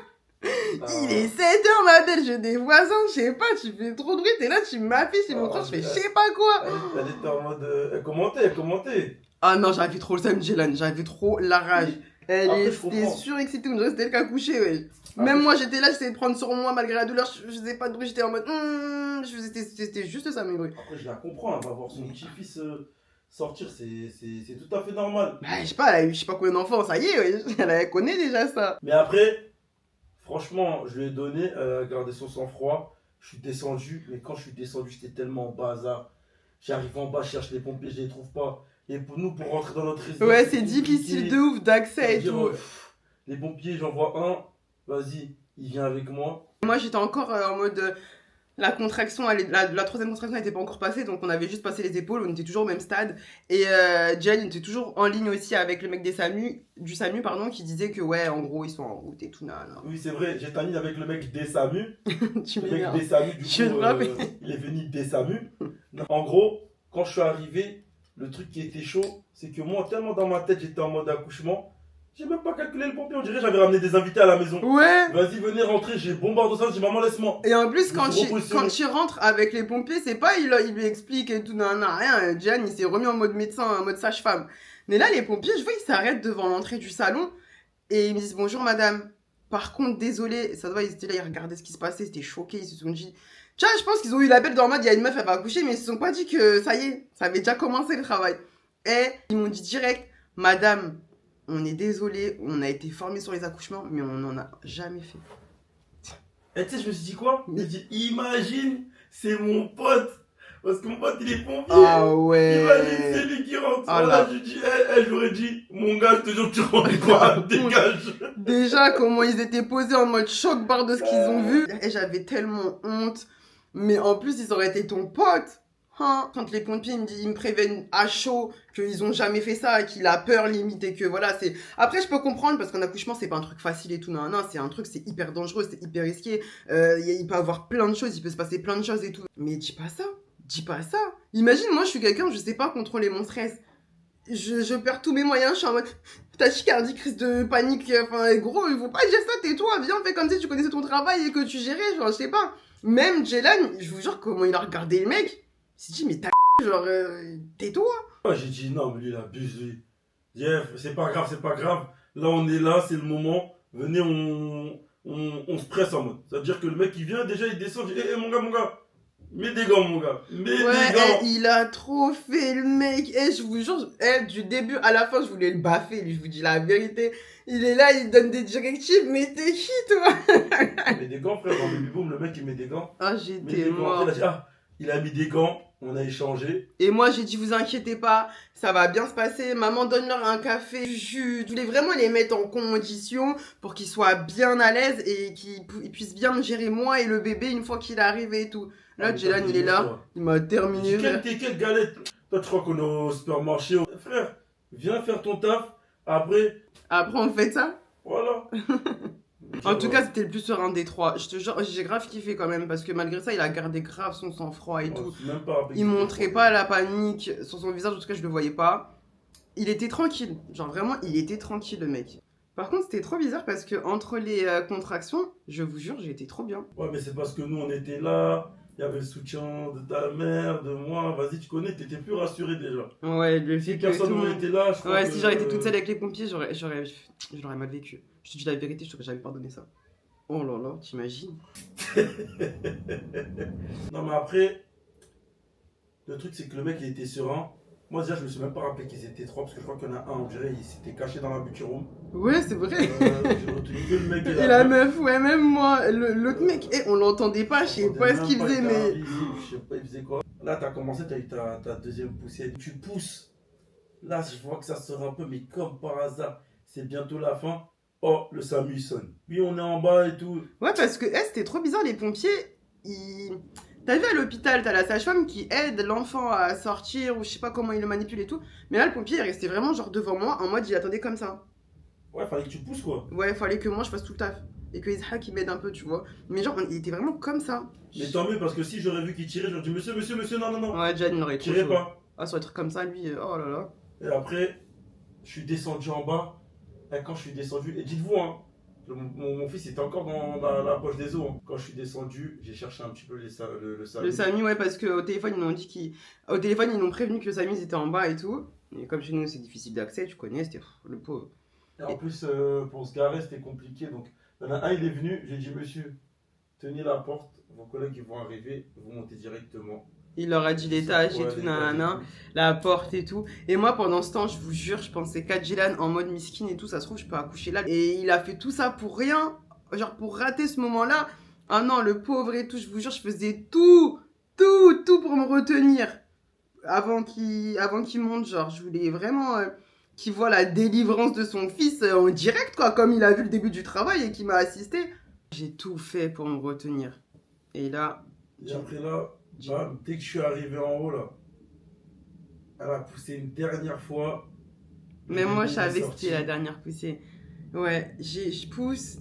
Il est 7h, ma belle. J'ai des voisins, je sais pas, tu fais trop de bruit. T'es là, tu m'affiches, c'est mon frère, je fais je sais pas quoi. Elle était en mode. Elle commentait. Ah non, j'avais trop le seum, Jelen. J'avais trop la rage. Elle Après, était surexcitée, on dirait que c'était elle qui a couché, ouais. Même moi, j'étais là, j'essayais de prendre sur moi malgré la douleur. Je faisais pas de bruit, j'étais en mode. C'était juste ça, mes bruits. Après, je la comprends, elle va voir son petit-fils sortir, c'est tout à fait normal. Bah, je sais pas, elle a eu je sais pas combien d'enfants, ça y est, ouais. Elle connaît déjà ça. Mais après, franchement, je lui ai donné, elle a gardé son sang-froid. Je suis descendu, mais quand je suis descendu, j'étais tellement en bazar. J'arrive en bas, je cherche les pompiers, je les trouve pas. Et pour nous, pour rentrer dans notre résidence. Ouais, c'est difficile de ouf d'accès et tout. Les pompiers, j'en vois un, vas-y, il vient avec moi. Moi, j'étais encore en mode. La contraction, la troisième contraction n'était pas encore passée, donc on avait juste passé les épaules, on était toujours au même stade. Et Jen était toujours en ligne aussi avec le mec du SAMU, qui disait que ouais, en gros, ils sont en route et tout, nan. Oui, c'est vrai, j'étais en ligne avec le mec des SAMU. Tu Le m'énerves. mec des SAMU, du coup, il est venu des SAMU. En gros, quand je suis arrivé, le truc qui était chaud, c'est que moi, tellement dans ma tête, j'étais en mode accouchement. J'ai même pas calculé le pompier, on dirait que j'avais ramené des invités à la maison. Ouais. Vas-y, venez rentrer, j'ai bombardé ça, j'ai dit maman laisse-moi. Et en plus, quand tu rentres avec les pompiers, c'est pas il lui explique et tout, nan, rien. Jen, il s'est remis en mode médecin, en mode sage-femme. Mais là, les pompiers, je vois, ils s'arrêtent devant l'entrée du salon et ils me disent bonjour madame. Par contre, désolé, ça se voit, ils étaient là, ils regardaient ce qui se passait, ils étaient choqués, ils se sont dit. Tiens, je pense qu'ils ont eu l'appel dans le mode, il y a une meuf, elle va accoucher, mais ils se sont pas dit que ça y est, ça avait déjà commencé le travail. Et ils m'ont dit direct, madame, on est désolé, on a été formé sur les accouchements, mais on n'en a jamais fait. Et tu sais, je me suis dit quoi? Je me suis dit, imagine, c'est mon pote. Parce que mon pote, il est pompier. Ah ouais. Imagine, c'est lui qui rentre. Ah voilà, là. je lui dis, j'aurais dit, mon gars, je te jure, tu rentres quoi? Dégage. Déjà, comment ils étaient posés en mode choc barre de ce qu'ils ont vu. Et j'avais tellement honte. Mais en plus, ils auraient été ton pote. Hein. Quand les pompiers ils me préviennent à chaud qu'ils ont jamais fait ça, qu'il a peur limite et que voilà, c'est... Après, je peux comprendre parce qu'un accouchement, c'est pas un truc facile et tout. Non, c'est un truc, c'est hyper dangereux, c'est hyper risqué. Il peut y avoir plein de choses, il peut se passer plein de choses et tout. Mais dis pas ça. Dis pas ça. Imagine, moi, je suis quelqu'un, je sais pas contrôler mon stress. Je perds tous mes moyens, je suis en mode tachycardie, crise de panique. Enfin, gros, il faut pas dire ça, tais-toi, viens, fais comme si tu connaissais ton travail et que tu gérais, genre, je sais pas. Même Jelan, je vous jure, comment il a regardé le mec, il s'est dit, mais t'as genre, tais-toi. Ouais, j'ai dit non, mais lui, il abuse, lui. J'ai dit, c'est pas grave, c'est pas grave. Là, on est là, c'est le moment. Venez, on se presse en mode. C'est-à-dire que le mec, il vient, déjà, il descend. Je dis, mon gars, mets des gants, mon gars. Mets des Ouais, gants. il a trop fait le mec. Je vous jure, du début à la fin, je voulais le baffer, lui, je vous dis la vérité. Il est là, il donne des directives, mais t'es qui, toi? Il met des gants, frère. Dans Baby Boom, le mec, il met des gants. Ah, Il met j'étais des gants. Après, mort. il a dit, ah, il a mis des gants. On a échangé. Et moi, j'ai dit, vous inquiétez pas, ça va bien se passer. Maman, donne-leur un café, du jus. Je voulais vraiment les mettre en condition pour qu'ils soient bien à l'aise et qu'ils puissent bien me gérer moi et le bébé une fois qu'il est arrivé et tout. Là, Ah, mais Jelan, t'as il est des là. toi. Il m'a Il terminé. dit, quelle galette. Toi, tu crois qu'on est au supermarché. Frère, viens faire ton taf. Après, Après, on fait ça. voilà. En tout cas, c'était le plus serein des trois. Je te jure, j'ai grave kiffé quand même parce que malgré ça, il a gardé grave son sang-froid et tout. Même pas Il montrait pas la panique sur son visage, en tout cas, je le voyais pas. Il était tranquille. Genre vraiment, il était tranquille, le mec. Par contre, c'était trop bizarre parce que entre les contractions, je vous jure, j'ai été trop bien. Ouais, mais c'est parce que nous, on était là. Il y avait le soutien de ta mère, de moi. Vas-y, tu connais, t'étais plus rassuré déjà. Ouais, le fait Si que personne tout le n'aurait monde- été là, je crois Ouais, que... si j'aurais été toute seule avec les pompiers, je l'aurais mal vécu. Je te dis la vérité, je t'aurais jamais pardonné ça. Oh là là, t'imagines? Non, mais après, le truc, c'est que le mec, il était serein. Moi, déjà, je me suis même pas rappelé qu'ils étaient trois, parce que je crois qu'il y en a un, on dirait, il s'était caché dans la boutique room. Ouais, c'est vrai. J'ai retenu que le mec et Et la meuf, ouais, même moi, l'autre mec, on l'entendait pas, je sais pas ce qu'il faisait, mais. Je sais pas, il faisait quoi. Là, t'as commencé, t'as eu ta deuxième poussée. Tu pousses. Là, je vois que ça sort un peu, mais comme par hasard, c'est bientôt la fin. Oh, le SAMU il sonne. Puis on est en bas et tout. Ouais, parce que c'était trop bizarre, les pompiers, ils. T'as vu à l'hôpital, t'as la sage-femme qui aide l'enfant à sortir, ou je sais pas comment il le manipule et tout. Mais là, le pompier, il restait vraiment genre devant moi, en mode il attendait comme ça. Ouais, fallait que tu pousses quoi. Ouais, fallait que moi je fasse tout le taf. Et que Isaac il m'aide un peu, tu vois. Mais genre, il était vraiment comme ça. Mais tant mieux, parce que si j'aurais vu qu'il tirait, j'aurais dit monsieur, non, non, non. Ouais, Jan, il aurait trop Tirez chaud. pas. Ah, sur des trucs comme ça, lui, oh là là. Et après, je suis descendu en bas. Et quand je suis descendu, et dites-vous, hein, mon fils était encore dans la poche des os. Hein. Quand je suis descendu, j'ai cherché un petit peu le SAMU. Le Samy, ouais, parce qu'au téléphone, ils m'ont dit qu'ils. Au téléphone, ils m'ont prévenu que le Samy, ils étaient en bas et tout. Et comme chez nous, c'est difficile d'accès, tu connais, c'était le pauvre. Et en plus, pour se garer, c'était compliqué. Donc, il y en a un, il est venu. J'ai dit, monsieur, tenez la porte. Vos collègues, ils vont arriver. Vous montez directement. Il leur a dit l'étage et tout, nanana, la porte et tout. Et moi, pendant ce temps, je vous jure, je pensais qu'à Jelan en mode miskin et tout, ça se trouve, je peux accoucher là. Et il a fait tout ça pour rien, genre pour rater ce moment-là. Ah non, le pauvre et tout, je vous jure, je faisais tout pour me retenir. Avant qu'il monte, genre, je voulais vraiment qu'il voit la délivrance de son fils en direct, quoi, comme il a vu le début du travail et qu'il m'a assisté. J'ai tout fait pour me retenir. Et là... Et après là, bam, dès que je suis arrivé en haut là, elle a poussé une dernière fois. Mais moi, je savais que sorti. c'était la dernière poussée. Ouais, je pousse.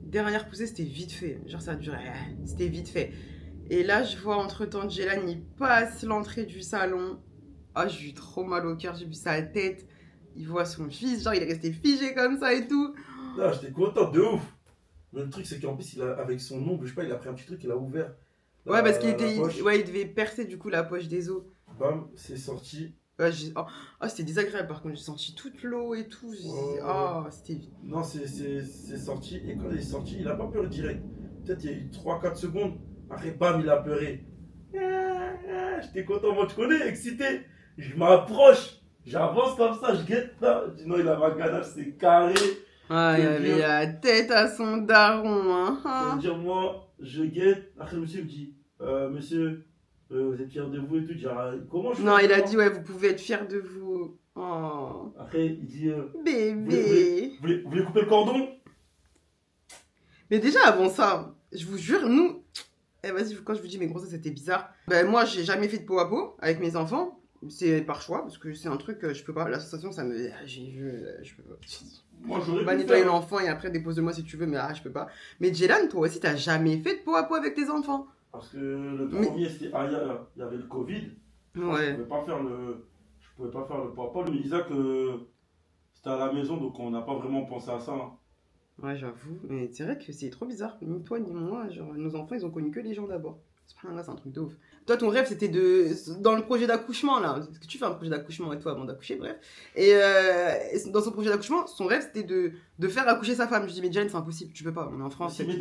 Dernière poussée, c'était vite fait. Genre, ça durait. C'était vite fait. Et là, je vois entre-temps Jelan, il passe l'entrée du salon. Ah, j'ai eu trop mal au cœur. J'ai vu sa tête. Il voit son fils. Genre, il est resté figé comme ça et tout. Là, j'étais content de ouf. Mais le truc, c'est qu'en plus, avec son ongle, je sais pas, il a pris un petit truc, il a ouvert. Ouais, parce qu'il la était. poche. Ouais, il devait percer du coup la poche des os. Bam, c'est sorti. Ouais, c'était désagréable par contre. J'ai senti toute l'eau et tout. Ah, c'était. Non, c'est sorti. Et quand il est sorti, il a pas pleuré direct. Peut-être il y a eu 3-4 secondes. Après, bam, il a pleuré. J'étais content, moi, tu connais, excité. Je m'approche, j'avance comme ça, je guette là. Je dis non, il a ma ganache, c'est carré. Ah, il avait la tête à son daron, hein. Ça veut dire, moi, je guette. Après, le monsieur me dit, monsieur, vous êtes fier de vous et tout. Je dis, ah, comment je fais Non, il a comment dit, ouais, vous pouvez être fier de vous. Oh. Après, il dit, Bébé. vous voulez couper le cordon? Mais déjà, avant ça, je vous jure, nous... Eh, vas-y, quand je vous dis mes grossesses, c'était bizarre. Ben, moi, j'ai jamais fait de peau à peau avec mes enfants. C'est par choix, parce que c'est un truc que je peux pas. L'association, ça me... J'ai vu... Je peux pas. Moi, j'aurais Va pu nettoyer faire. l'enfant et après dépose-le-moi si tu veux, mais je peux pas. Mais Jelan, toi aussi, t'as jamais fait de peau à peau avec tes enfants. Parce que le Mais- premier, c'était il y avait le Covid. Ouais. Je pouvais pas faire le papa. Mais Isaac, c'était à la maison, donc on n'a pas vraiment pensé à ça. Hein. Ouais, j'avoue. Mais c'est vrai que c'est trop bizarre. Ni toi, ni moi, genre, nos enfants, ils ont connu que les gens d'abord. Subhanallah, c'est un truc de ouf. Toi, ton rêve, c'était de. Dans le projet d'accouchement, là. Parce que tu fais un projet d'accouchement et toi avant d'accoucher, bref. Et dans son projet d'accouchement, son rêve, c'était de faire accoucher sa femme. Je dis, mais Jane, c'est impossible, tu peux pas. On est en France, Mais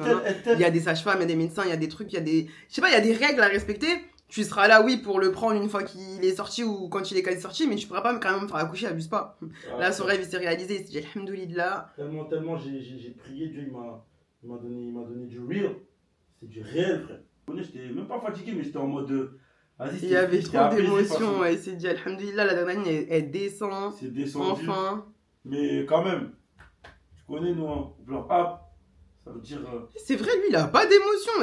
il y a des sages-femmes, il y a des médecins, il y a des trucs, il y a des. Je sais pas, il y a des règles à respecter. Tu seras là, oui, pour le prendre une fois qu'il est sorti ou quand il est quasi sorti, mais tu pourras pas quand même faire accoucher, abuse pas. Là, son rêve, il s'est réalisé. Il s'est dit, alhamdoulilah. Tellement j'ai prié, Dieu il m'a donné du real. C'est du réel, frère. J'étais même pas fatigué, mais j'étais en mode. Vas-y, Il y avait j'étais trop apaisé, d'émotions, façon. il s'est dit, alhamdoulilah, la dernière ligne, elle descend, C'est descendu. enfin. Mais quand même, tu connais, nous, hein, genre, ça veut dire. C'est vrai, lui, il a pas d'émotion.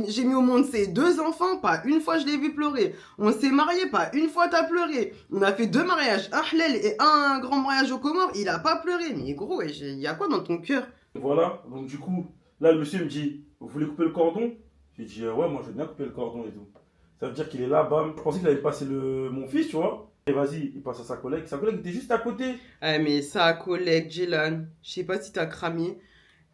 J'ai mis au monde ses 2 enfants, pas une fois je l'ai vu pleurer. On s'est mariés, pas une fois t'as pleuré. On a fait 2 mariages, un halal et un grand mariage aux Comores, il a pas pleuré. Mais gros, il y a quoi dans ton cœur? Voilà, donc du coup, là, le monsieur me dit, vous voulez couper le cordon? J'ai dit, ouais, moi, je veux bien couper le cordon et tout. Ça veut dire qu'il est là, bam. Je pensais qu'il allait passer mon fils, tu vois. Et vas-y, il passe à sa collègue. Sa collègue était juste à côté. Ah, mais sa collègue, Jelan, je sais pas si t'as cramé.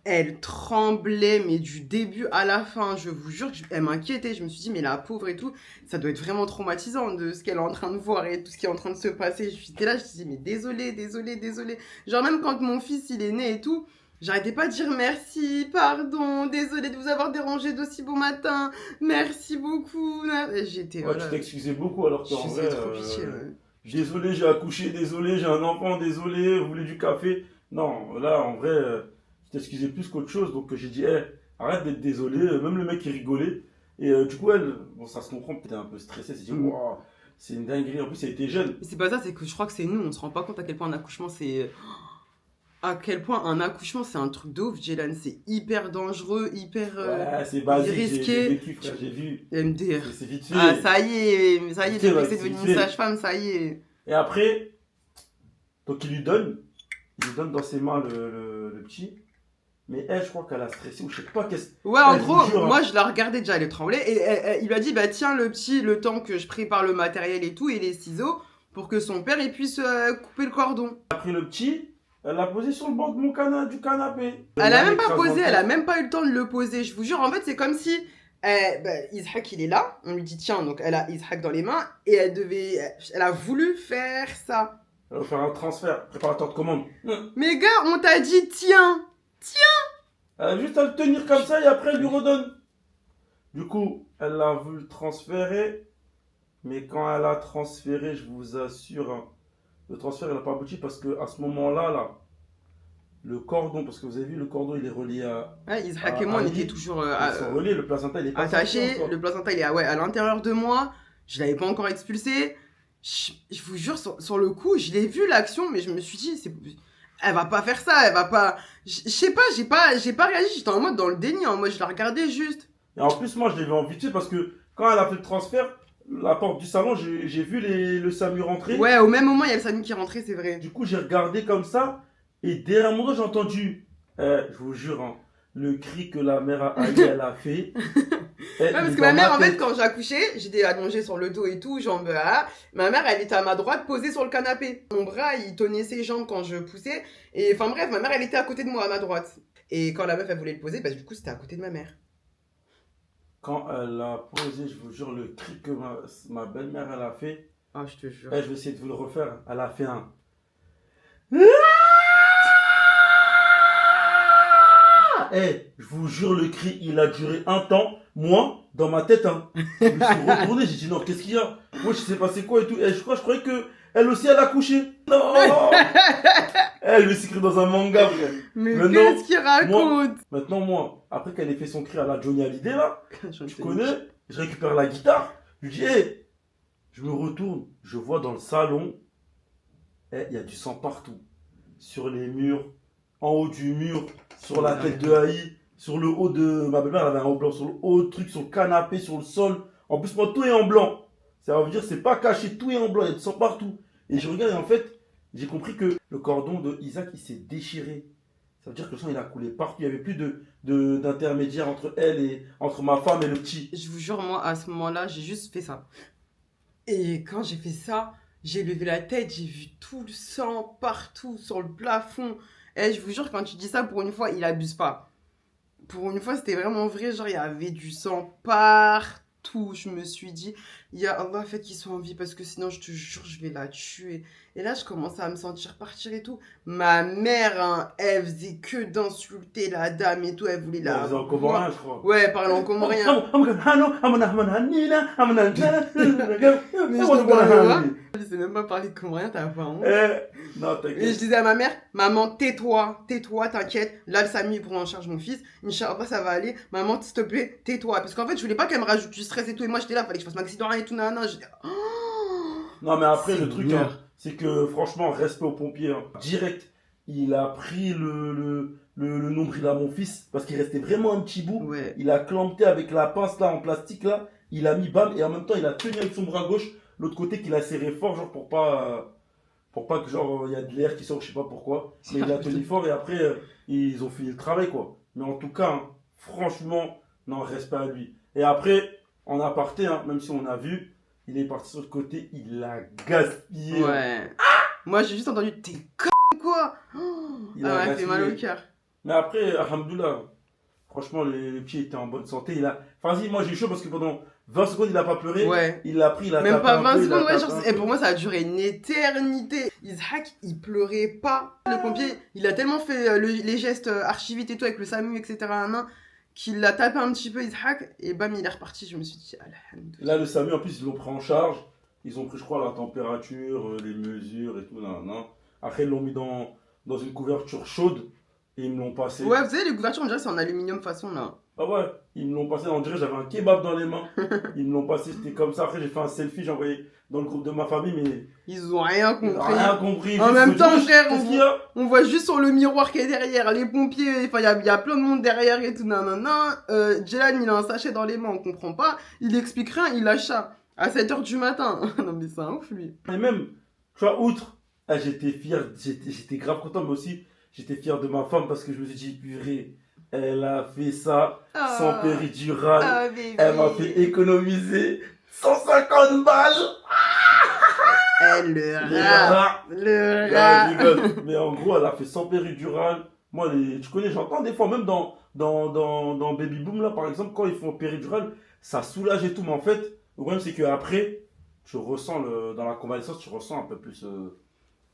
Elle tremblait, mais du début à la fin, je vous jure, elle m'inquiétait. Je me suis dit, mais la pauvre et tout, ça doit être vraiment traumatisant de ce qu'elle est en train de voir et tout ce qui est en train de se passer. J'étais là, je me suis dit, mais désolé, désolé, désolé. Genre, même quand mon fils, il est né et tout, j'arrêtais pas de dire merci, pardon, désolé de vous avoir dérangé d'aussi bon matin, merci beaucoup. J'étais, Ouais, tu voilà, t'excusais beaucoup alors je qu'en faisais vrai, trop pitié. Ouais. désolé, j'ai accouché, désolé, j'ai un enfant, désolé, vous voulez du café? Non, là, en vrai, je t'excusais plus qu'autre chose. Donc j'ai dit, arrête d'être désolé. Même le mec, il rigolait. Et du coup, elle, bon, ça se comprend, peut-être un peu stressée. Elle s'est dit, wow, c'est une dinguerie. En plus, elle était jeune. Mais c'est pas ça, c'est que je crois que c'est nous, on se rend pas compte à quel point un accouchement c'est. À quel point un accouchement c'est un truc de ouf, Jaylan. C'est hyper dangereux, hyper Ouais, c'est basique, j'ai risqué. vécu, frère, j'ai vu. MDR. C'est vite fait. Ah, ça y est, Vite fait, depuis que ouais, c'est c'est devenu vite une fait. sage-femme, ça y est. Et après, donc il lui donne dans ses mains le petit. Mais elle, je crois qu'elle a stressé ou je sais pas qu'est-ce. Ouais, en Elle, je vous gros, jure, moi hein. je la regardais déjà, elle tremblait. Et il lui a dit, bah tiens le petit, le temps que je prépare le matériel et tout, et les ciseaux, pour que son père il puisse couper le cordon. Elle a pris le petit, elle l'a posé sur le bord de du canapé. Elle a même pas écrase dans posé, le elle a tête. même pas eu le temps de le poser. Je vous jure, en fait, c'est comme si Ishak il est là, on lui dit tiens, donc elle a Ishak dans les mains, et elle a voulu faire ça. Elle va faire un transfert, préparateur de commande. Mais gars, on t'a dit tiens. Elle a juste à le tenir comme ça et après elle lui redonne. Du coup, elle a voulu le transférer. Mais quand elle a transféré, je vous assure, hein, le transfert il n'a pas abouti parce que à ce moment-là, là, le cordon, parce que vous avez vu, le cordon il est relié à. Ouais, Ishak et moi, on Ali. était toujours Ils sont reliés, le placenta il est pas sorti attachés. encore. Le placenta, il est à l'intérieur de moi. Je l'avais pas encore expulsé. Je vous jure, sur le coup, je l'ai vu l'action, mais je me suis dit, elle va pas faire ça, elle va pas. Je sais pas, j'ai pas réagi. J'étais en mode dans le déni, en mode je la regardais juste. Et en plus, moi je l'ai vu en vite fait parce que quand elle a fait le transfert, la porte du salon, j'ai vu le SAMU rentrer. Ouais, au même moment, il y a le Samy qui est rentré, c'est vrai. Du coup, j'ai regardé comme ça, et derrière moi, j'ai entendu, je vous jure, hein, le cri que la mère Ali, elle a fait. Ouais, parce que ma mère, en fait, quand j'ai accouché, j'étais allongée sur le dos et tout, jambes là. Ma mère, elle était à ma droite, posée sur le canapé. Mon bras, il tenait ses jambes quand je poussais. Et enfin bref, ma mère, elle était à côté de moi, à ma droite. Et quand la meuf, elle voulait le poser, bah du coup, c'était à côté de ma mère. Quand elle a posé, je vous jure, le cri que ma belle-mère, elle a fait, Ah, je te jure. je vais essayer de vous le refaire. Elle a fait un. Je vous jure, le cri, il a duré un temps. Moi, dans ma tête, hein, je me suis retourné, j'ai dit non, qu'est-ce qu'il y a? Moi, je sais passé quoi et tout. Je croyais que elle aussi, elle a couché. Non. Elle me s'écrit dans un manga, frère. Mais non, qu'est-ce qu'il raconte? Maintenant, moi, après qu'elle ait fait son cri à la Johnny Hallyday, là, Je tu connais, je récupère la guitare, je lui dis, je me retourne, je vois dans le salon, il y a du sang partout. Sur les murs, en haut du mur, sur la tête de Haï, sur le haut de ma belle-mère, elle avait un haut blanc, sur le haut truc, sur le canapé, sur le sol. En plus, moi, tout est en blanc. Ça veut dire, c'est pas caché, tout est en blanc, il y a du sang partout. Et je regarde, et en fait, j'ai compris que le cordon de Isaac, il s'est déchiré. Ça veut dire que le sang, il a coulé partout. Il n'y avait plus d'intermédiaire entre elle et entre ma femme et le petit. Je vous jure, moi, à ce moment-là, j'ai juste fait ça. Et quand j'ai fait ça, j'ai levé la tête, j'ai vu tout le sang partout sur le plafond. Eh, je vous jure, quand tu dis ça, pour une fois, il abuse pas. Pour une fois, c'était vraiment vrai. Genre, il y avait du sang partout. Je me suis dit, il y a Allah, fait qu'il soit en vie parce que sinon, je te jure, je vais la tuer. Et là, je commençais à me sentir partir et tout. Ma mère, hein, elle faisait que d'insulter la dame et tout. Elle voulait Elle la faisait en voir. comorien, je crois. Ouais, parlant en comorien. Mais je te vois, je sais même pas parler de comorien, t'as pas honte. Non, Et je t'inquiète. disais à ma mère, maman, tais-toi, t'inquiète. Là, le Samy prend en charge mon fils. Inch'Allah, ça va aller. Maman, s'il te plaît, tais-toi. Parce qu'en fait, je voulais pas qu'elle me rajoute du stress et tout. Et moi, j'étais là, fallait que je fasse ma accident et tout. Non, j'étais. Non, mais après, le truc, Seigneur. hein, c'est que franchement, respect aux pompiers. Hein. Direct, il a pris le nombril à mon fils parce qu'il restait vraiment un petit bout. Ouais. Il a clampé avec la pince là en plastique là. Il a mis bam et en même temps, il a tenu avec son bras gauche l'autre côté qu'il a serré fort, genre pour pas que genre il y a de l'air qui sort, je sais pas pourquoi. Mais il a tenu fort et après, ils ont fini le travail quoi. Mais en tout cas, hein, franchement, non, respect à lui. Et après, en aparté, hein, même si on a vu, il est parti sur le côté, il l'a gaspillé. Hein. Ouais. Moi, j'ai juste entendu, t'es con quoi. Il Ah a ouais, fait mal au gaspillé. cœur. Mais après, alhamdoulilah, franchement, les pieds étaient en bonne santé. Vas-y, moi j'ai eu chaud parce que pendant 20 secondes, il a pas pleuré. Ouais. Il l'a pris, il a Même tapé pas un 20 peu, il a secondes, ouais, tapé genre, un et peu. pour moi, ça a duré une éternité. Ishak, il pleurait pas. Le pompier, il a tellement fait les gestes archi vite et tout avec le SAMU, etc., qu'il l'a tapé un petit peu, Ishak, et bam, il est reparti. Je me suis dit, alhamdoulilah. Là, le SAMU, en plus, ils l'ont pris en charge. Ils ont pris, je crois, la température, les mesures et tout. Non. Après, ils l'ont mis dans une couverture chaude et ils me l'ont passé. Ouais, vous savez, les couvertures, on dirait que c'est en aluminium façon, là. Ah ouais, ils me l'ont passé. On dirait que j'avais un kebab dans les mains. Ils me l'ont passé, c'était comme ça. Après, j'ai fait un selfie, j'ai envoyé dans le groupe de ma famille, mais Ils ont rien ils compris. n'ont rien compris. En Juste, même me temps, disent, frère, qu'est-ce qu'il y a? on voit juste sur le miroir qui est derrière, les pompiers, enfin, il y a plein de monde derrière et tout, nanana. Jelan, il a un sachet dans les mains, on comprend pas. Il explique rien, il lâche ça à 7h du matin. Non, mais c'est un ouf, lui. Et même, tu vois, outre, j'étais fier, j'étais grave content, mais aussi, j'étais fier de ma femme parce que je me suis dit, purée, elle a fait ça sans péridurale. Ah, bébé. Elle m'a fait économiser 150 balles. Le Les rat. rats. Le Là, rat. je rigole. Mais en gros, elle a fait sans péridurale. Moi, tu connais, j'entends des fois, même dans Baby Boom, là, par exemple, quand ils font péridurale, ça soulage et tout. Mais en fait, le problème, c'est qu'après, tu ressens, dans la convalescence, tu ressens un peu plus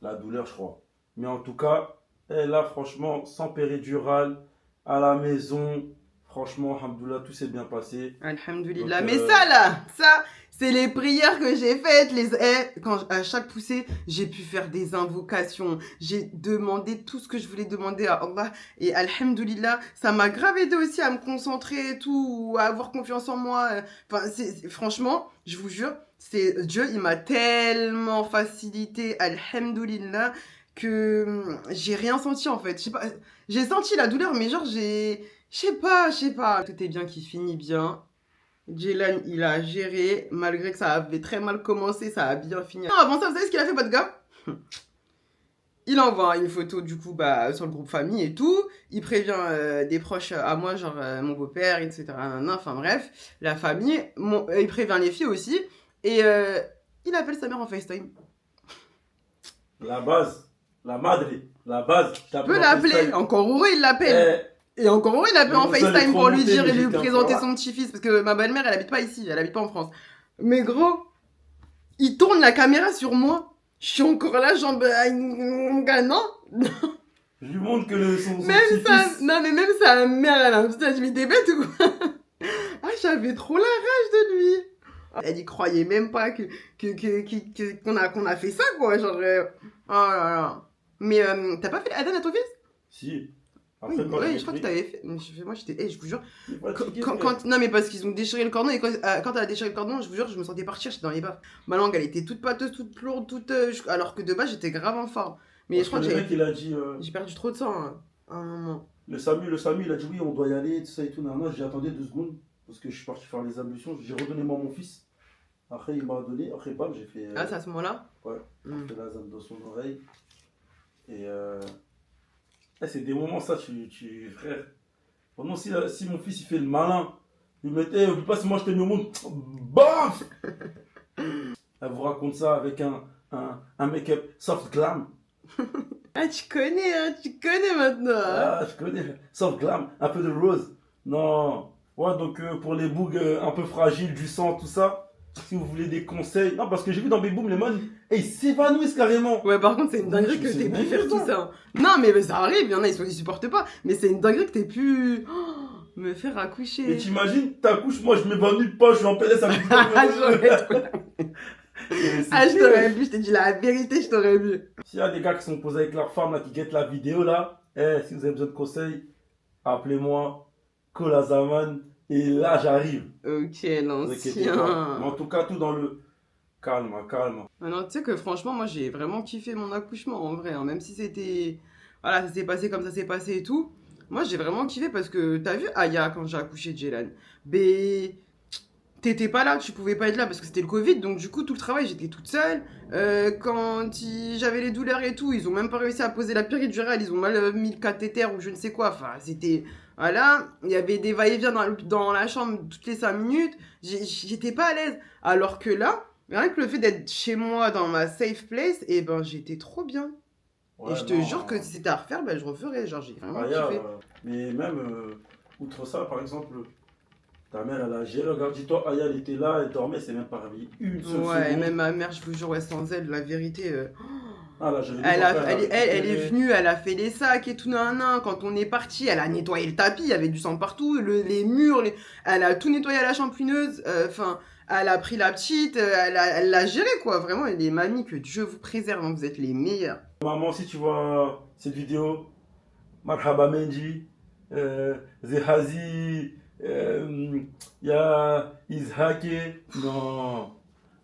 la douleur, je crois. Mais en tout cas, là, franchement, sans péridurale, à la maison, franchement, alhamdoulilah, tout s'est bien passé. Alhamdulillah. Donc, Mais ça, là, ça, c'est les prières que j'ai faites. À chaque poussée, j'ai pu faire des invocations. J'ai demandé tout ce que je voulais demander à Allah. Et alhamdulillah, ça m'a grave aidé aussi à me concentrer et tout, à avoir confiance en moi. Enfin, franchement, je vous jure, Dieu, il m'a tellement facilité, alhamdulillah, que j'ai rien senti en fait. Je sais pas, j'ai senti la douleur, mais genre, je sais pas. Tout est bien qui finit bien. Jelan, il a géré, malgré que ça avait très mal commencé, ça a bien fini. Non, avant ça, vous savez ce qu'il a fait, votre gars? Il envoie une photo, du coup, sur le groupe famille et tout. Il prévient des proches à moi, genre mon beau-père, etc. Enfin bref, la famille. Il prévient les filles aussi. Et il appelle sa mère en FaceTime. La base, la madre, la base. Tu peux l'appeler. Encore heureux, il l'appelle. Et encore heureux, il l'appelle en FaceTime pour lui dire et lui présenter son petit-fils. Parce que ma belle-mère, elle habite pas ici, elle habite pas en France. Mais gros, il tourne la caméra sur moi. Je suis encore là, genre, non. Je lui montre que son Même ça, petit-fils. non, mais même sa mère, elle a un petit, je me t'es bête ou quoi? Ah, j'avais trop la rage de lui. Elle y croyait même pas qu'on a fait ça, quoi. Genre, oh là là. Mais t'as pas fait l'Aden à ton fils? Si. Oui, Après, quand ouais, j'ai je crois que pris, t'avais fait. Moi, j'étais. Je vous jure. il est fatigué, frère. Non, mais parce qu'ils ont déchiré le cordon. Et quand elle a déchiré le cordon, je vous jure, je me sentais partir. J'étais dans les baffes. Ma langue, elle était toute pâteuse, toute lourde, alors que de base, j'étais grave en forme. Mais Parce je crois que que le mec, il a dit. j'ai perdu trop de sang à un moment. Le SAMU, il a dit oui, on doit y aller, tout ça et tout. Non, j'ai attendu 2 secondes parce que je suis parti faire les ablutions. J'ai redonné moi mon fils. Après, il m'a donné. Après, bam, j'ai fait. Ah, c'est à ce moment-là? Ouais, Mm. j'ai fait la zone dans son oreille. Et c'est des moments, ça, frère. Pendant si mon fils il fait le malin, il mettait, oublie pas si moi je t'ai mis au monde, BAF. Elle vous raconte ça avec un make-up soft glam. Ah, tu connais maintenant. Hein. Ah, je connais. Sauf glam, un peu de rose. Non. Ouais, donc pour les bougs un peu fragiles, du sang, tout ça, si vous voulez des conseils. Non, parce que j'ai vu dans Big Boom, les modes, ils s'évanouissent carrément. Ouais, par contre, c'est une Ouais, dinguerie je que sais t'aies pu même faire pas. tout ça. Hein. Non, mais ça arrive, il y en a, ils supportent pas. Mais c'est une dinguerie que t'aies pu me faire Et accoucher. t'imagines, t'accouches, moi je m'évanouis pas, je suis en PLS avec J'aurais trop- C'est Ah, je pire. t'aurais vu, je t'ai dit la vérité, je t'aurais vu. S'il y a des gars qui sont posés avec leur femme là, qui guettent la vidéo là, si vous avez besoin de conseils, appelez-moi, Kola Zaman, et là j'arrive. Ok, Ne vous inquiétez pas. Mais en l'ancien. tout cas, tout dans le calme, calme. Alors, tu sais que franchement, moi, j'ai vraiment kiffé mon accouchement en vrai. Hein. Même si c'était. Voilà, ça s'est passé comme ça s'est passé et tout. Moi, j'ai vraiment kiffé parce que t'as vu Aya quand j'ai accouché de Jelan. Mais. T'étais pas là, tu pouvais pas être là parce que c'était le Covid, donc du coup tout le travail j'étais toute seule. J'avais les douleurs et tout, ils ont même pas réussi à poser la péridurale, ils ont mal mis le cathéter ou je ne sais quoi. Enfin c'était voilà, il y avait des va-et-vient dans la chambre toutes les 5 minutes. J'étais pas à l'aise. Alors que là, rien que le fait d'être chez moi dans ma safe place, et ben j'étais trop bien. Ouais, Et je te non. jure que si c'était à refaire, ben je referais. Genre j'ai vraiment Aya, kiffé. mais même, outre ça, par exemple, ta mère elle a géré. Regarde, dis-toi, Aya elle était là, elle dormait, c'est même pas réveillée une seule Ouais, et seconde. même ma mère, je vous jure, ouais, sans elle, la vérité. Ah là, j'avais Elle est venue, elle a fait les sacs et tout, nan. Quand on est parti, elle a nettoyé le tapis, il y avait du sang partout, les murs, elle a tout nettoyé à la champouineuse. Enfin, elle a pris la petite, elle l'a géré, quoi. Vraiment, et les mamies, que Dieu vous préserve, hein, vous êtes les meilleurs. Maman, si tu vois cette vidéo, Marhaba Menji, Zehazi, Ya Izhake, non,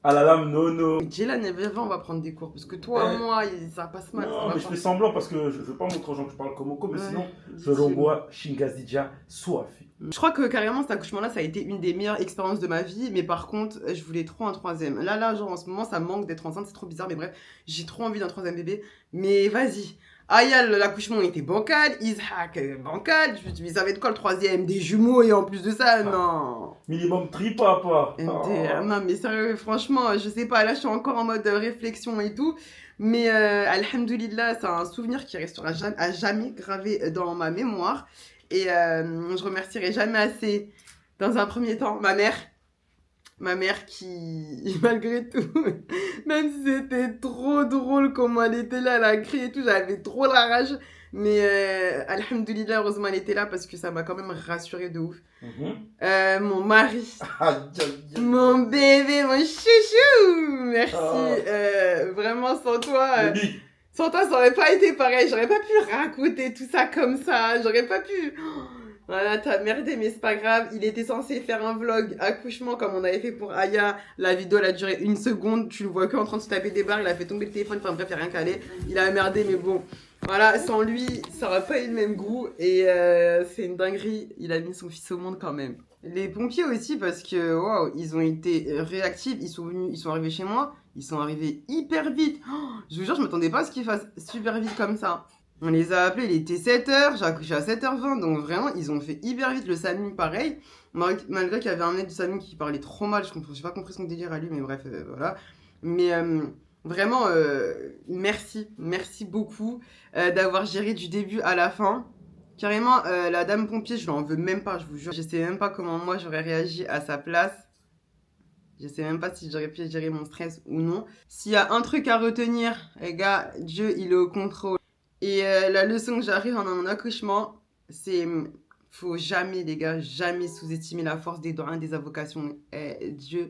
Alalam Nono. Jélan, viens, on va prendre des cours, parce que toi, Eh, moi, ça passe mal. ça Non, va mais je pas. fais semblant parce que je veux pas montrer aux gens que je parle comme Oko, mais Ouais, sinon, je dis-le. l'envoie Shingazidja Soafi. Je crois que carrément cet accouchement-là, ça a été une des meilleures expériences de ma vie, mais par contre, je voulais trop un troisième. Là, genre en ce moment, ça me manque d'être enceinte, c'est trop bizarre, mais bref, j'ai trop envie d'un troisième bébé. Mais vas-y. Ayal, l'accouchement était bancal, Ishak, bancal. Je me suis dit, mais ça va être quoi le troisième? Des jumeaux et en plus de ça, non. Minimum tripapa. MDR, non, mais sérieux, franchement, je sais pas, là, je suis encore en mode réflexion et tout. Mais alhamdoulilah, c'est un souvenir qui restera à jamais gravé dans ma mémoire. Et je remercierai jamais assez, dans un premier temps, ma mère qui, malgré tout, même si c'était trop drôle comment elle était là, elle a crié et tout, j'avais trop la rage. Mais alhamdoulilah, heureusement elle était là parce que ça m'a quand même rassurée de ouf. Mon mari, mon bébé, mon chouchou, merci. Vraiment sans toi, sans toi ça aurait pas été pareil, j'aurais pas pu raconter tout ça comme ça, j'aurais pas pu... Voilà, t'as merdé, mais c'est pas grave. Il était censé faire un vlog accouchement comme on avait fait pour Aya. La vidéo, elle a duré 1 seconde. Tu le vois que en train de se taper des barres. Il a fait tomber le téléphone. Enfin bref, il a rien calé. Il a merdé, mais bon. Voilà, sans lui, ça aurait pas eu le même goût. Et c'est une dinguerie. Il a mis son fils au monde quand même. Les pompiers aussi, parce que waouh, ils ont été réactifs. Ils sont venus, ils sont arrivés chez moi. Ils sont arrivés hyper vite. Oh, je vous jure, je m'attendais pas à ce qu'ils fassent super vite comme ça. On les a appelés, il était 7h, j'ai accouché à 7h20, donc vraiment, ils ont fait hyper vite. Le Samy, pareil, malgré qu'il y avait un mec du Samy qui parlait trop mal, j'ai pas compris son délire à lui, mais bref, voilà. Mais vraiment, merci beaucoup d'avoir géré du début à la fin. Carrément, la dame pompier, je l'en veux même pas, je vous jure. Je sais même pas comment moi j'aurais réagi à sa place. Je sais même pas si j'aurais pu gérer mon stress ou non. S'il y a un truc à retenir, les gars, Dieu, il est au contrôle. Et la leçon que j'arrive en mon accouchement, c'est faut jamais, les gars, jamais sous-estimer la force des doigts, des invocations. Dieu,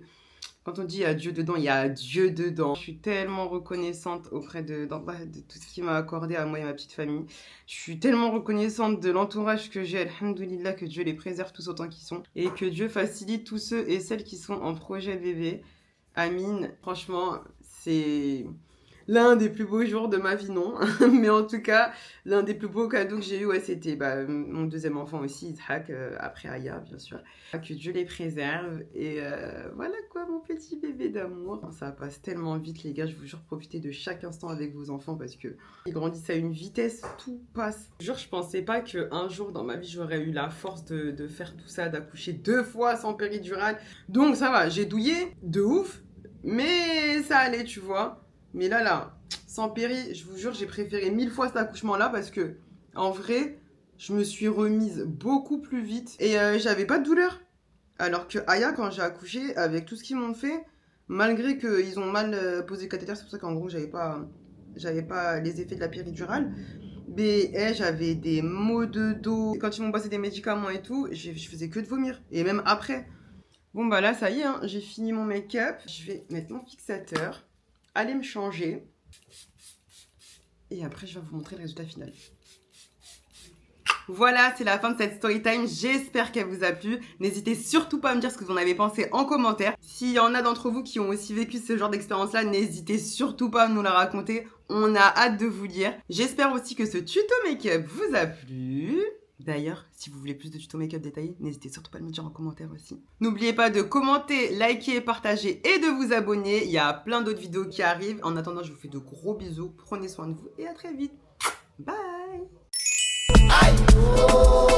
quand on dit il y a Dieu dedans, il y a Dieu dedans. Je suis tellement reconnaissante auprès d'Allah, de tout ce qu'il m'a accordé à moi et à ma petite famille. Je suis tellement reconnaissante de l'entourage que j'ai, alhamdoulilah, que Dieu les préserve tous autant qu'ils sont. Et que Dieu facilite tous ceux et celles qui sont en projet bébé. Amin. Franchement, c'est... l'un des plus beaux jours de ma vie, non. Mais en tout cas, l'un des plus beaux cadeaux que j'ai eu, ouais, c'était mon deuxième enfant aussi, Ishak, après Aya, bien sûr. Que Dieu les préserve. Et voilà quoi, mon petit bébé d'amour. Ça passe tellement vite, les gars. Je vous jure, profitez de chaque instant avec vos enfants parce que ils grandissent à une vitesse, tout passe. Je jure, je pensais pas qu'un jour dans ma vie, j'aurais eu la force de faire tout ça, d'accoucher 2 fois sans péridurale. Donc ça va, j'ai douillé de ouf, mais ça allait, tu vois. Mais là, sans péri, je vous jure, j'ai préféré 1000 fois cet accouchement-là parce que, en vrai, je me suis remise beaucoup plus vite et j'avais pas de douleur. Alors que Aya, quand j'ai accouché, avec tout ce qu'ils m'ont fait, malgré qu'ils ont mal posé le cathéter, c'est pour ça qu'en gros, j'avais pas les effets de la péridurale. Mais j'avais des maux de dos. Et quand ils m'ont passé des médicaments et tout, je faisais que de vomir. Et même après. Bon bah là, ça y est, hein, j'ai fini mon make-up. Je vais mettre mon fixateur, aller me changer. Et après, je vais vous montrer le résultat final. Voilà, c'est la fin de cette story time. J'espère qu'elle vous a plu. N'hésitez surtout pas à me dire ce que vous en avez pensé en commentaire. S'il y en a d'entre vous qui ont aussi vécu ce genre d'expérience-là, n'hésitez surtout pas à nous la raconter. On a hâte de vous lire. J'espère aussi que ce tuto make-up vous a plu. D'ailleurs, si vous voulez plus de tutos make-up détaillés, n'hésitez surtout pas à me dire en commentaire aussi. N'oubliez pas de commenter, liker, partager et de vous abonner. Il y a plein d'autres vidéos qui arrivent. En attendant, je vous fais de gros bisous. Prenez soin de vous et à très vite. Bye! Ay, oh.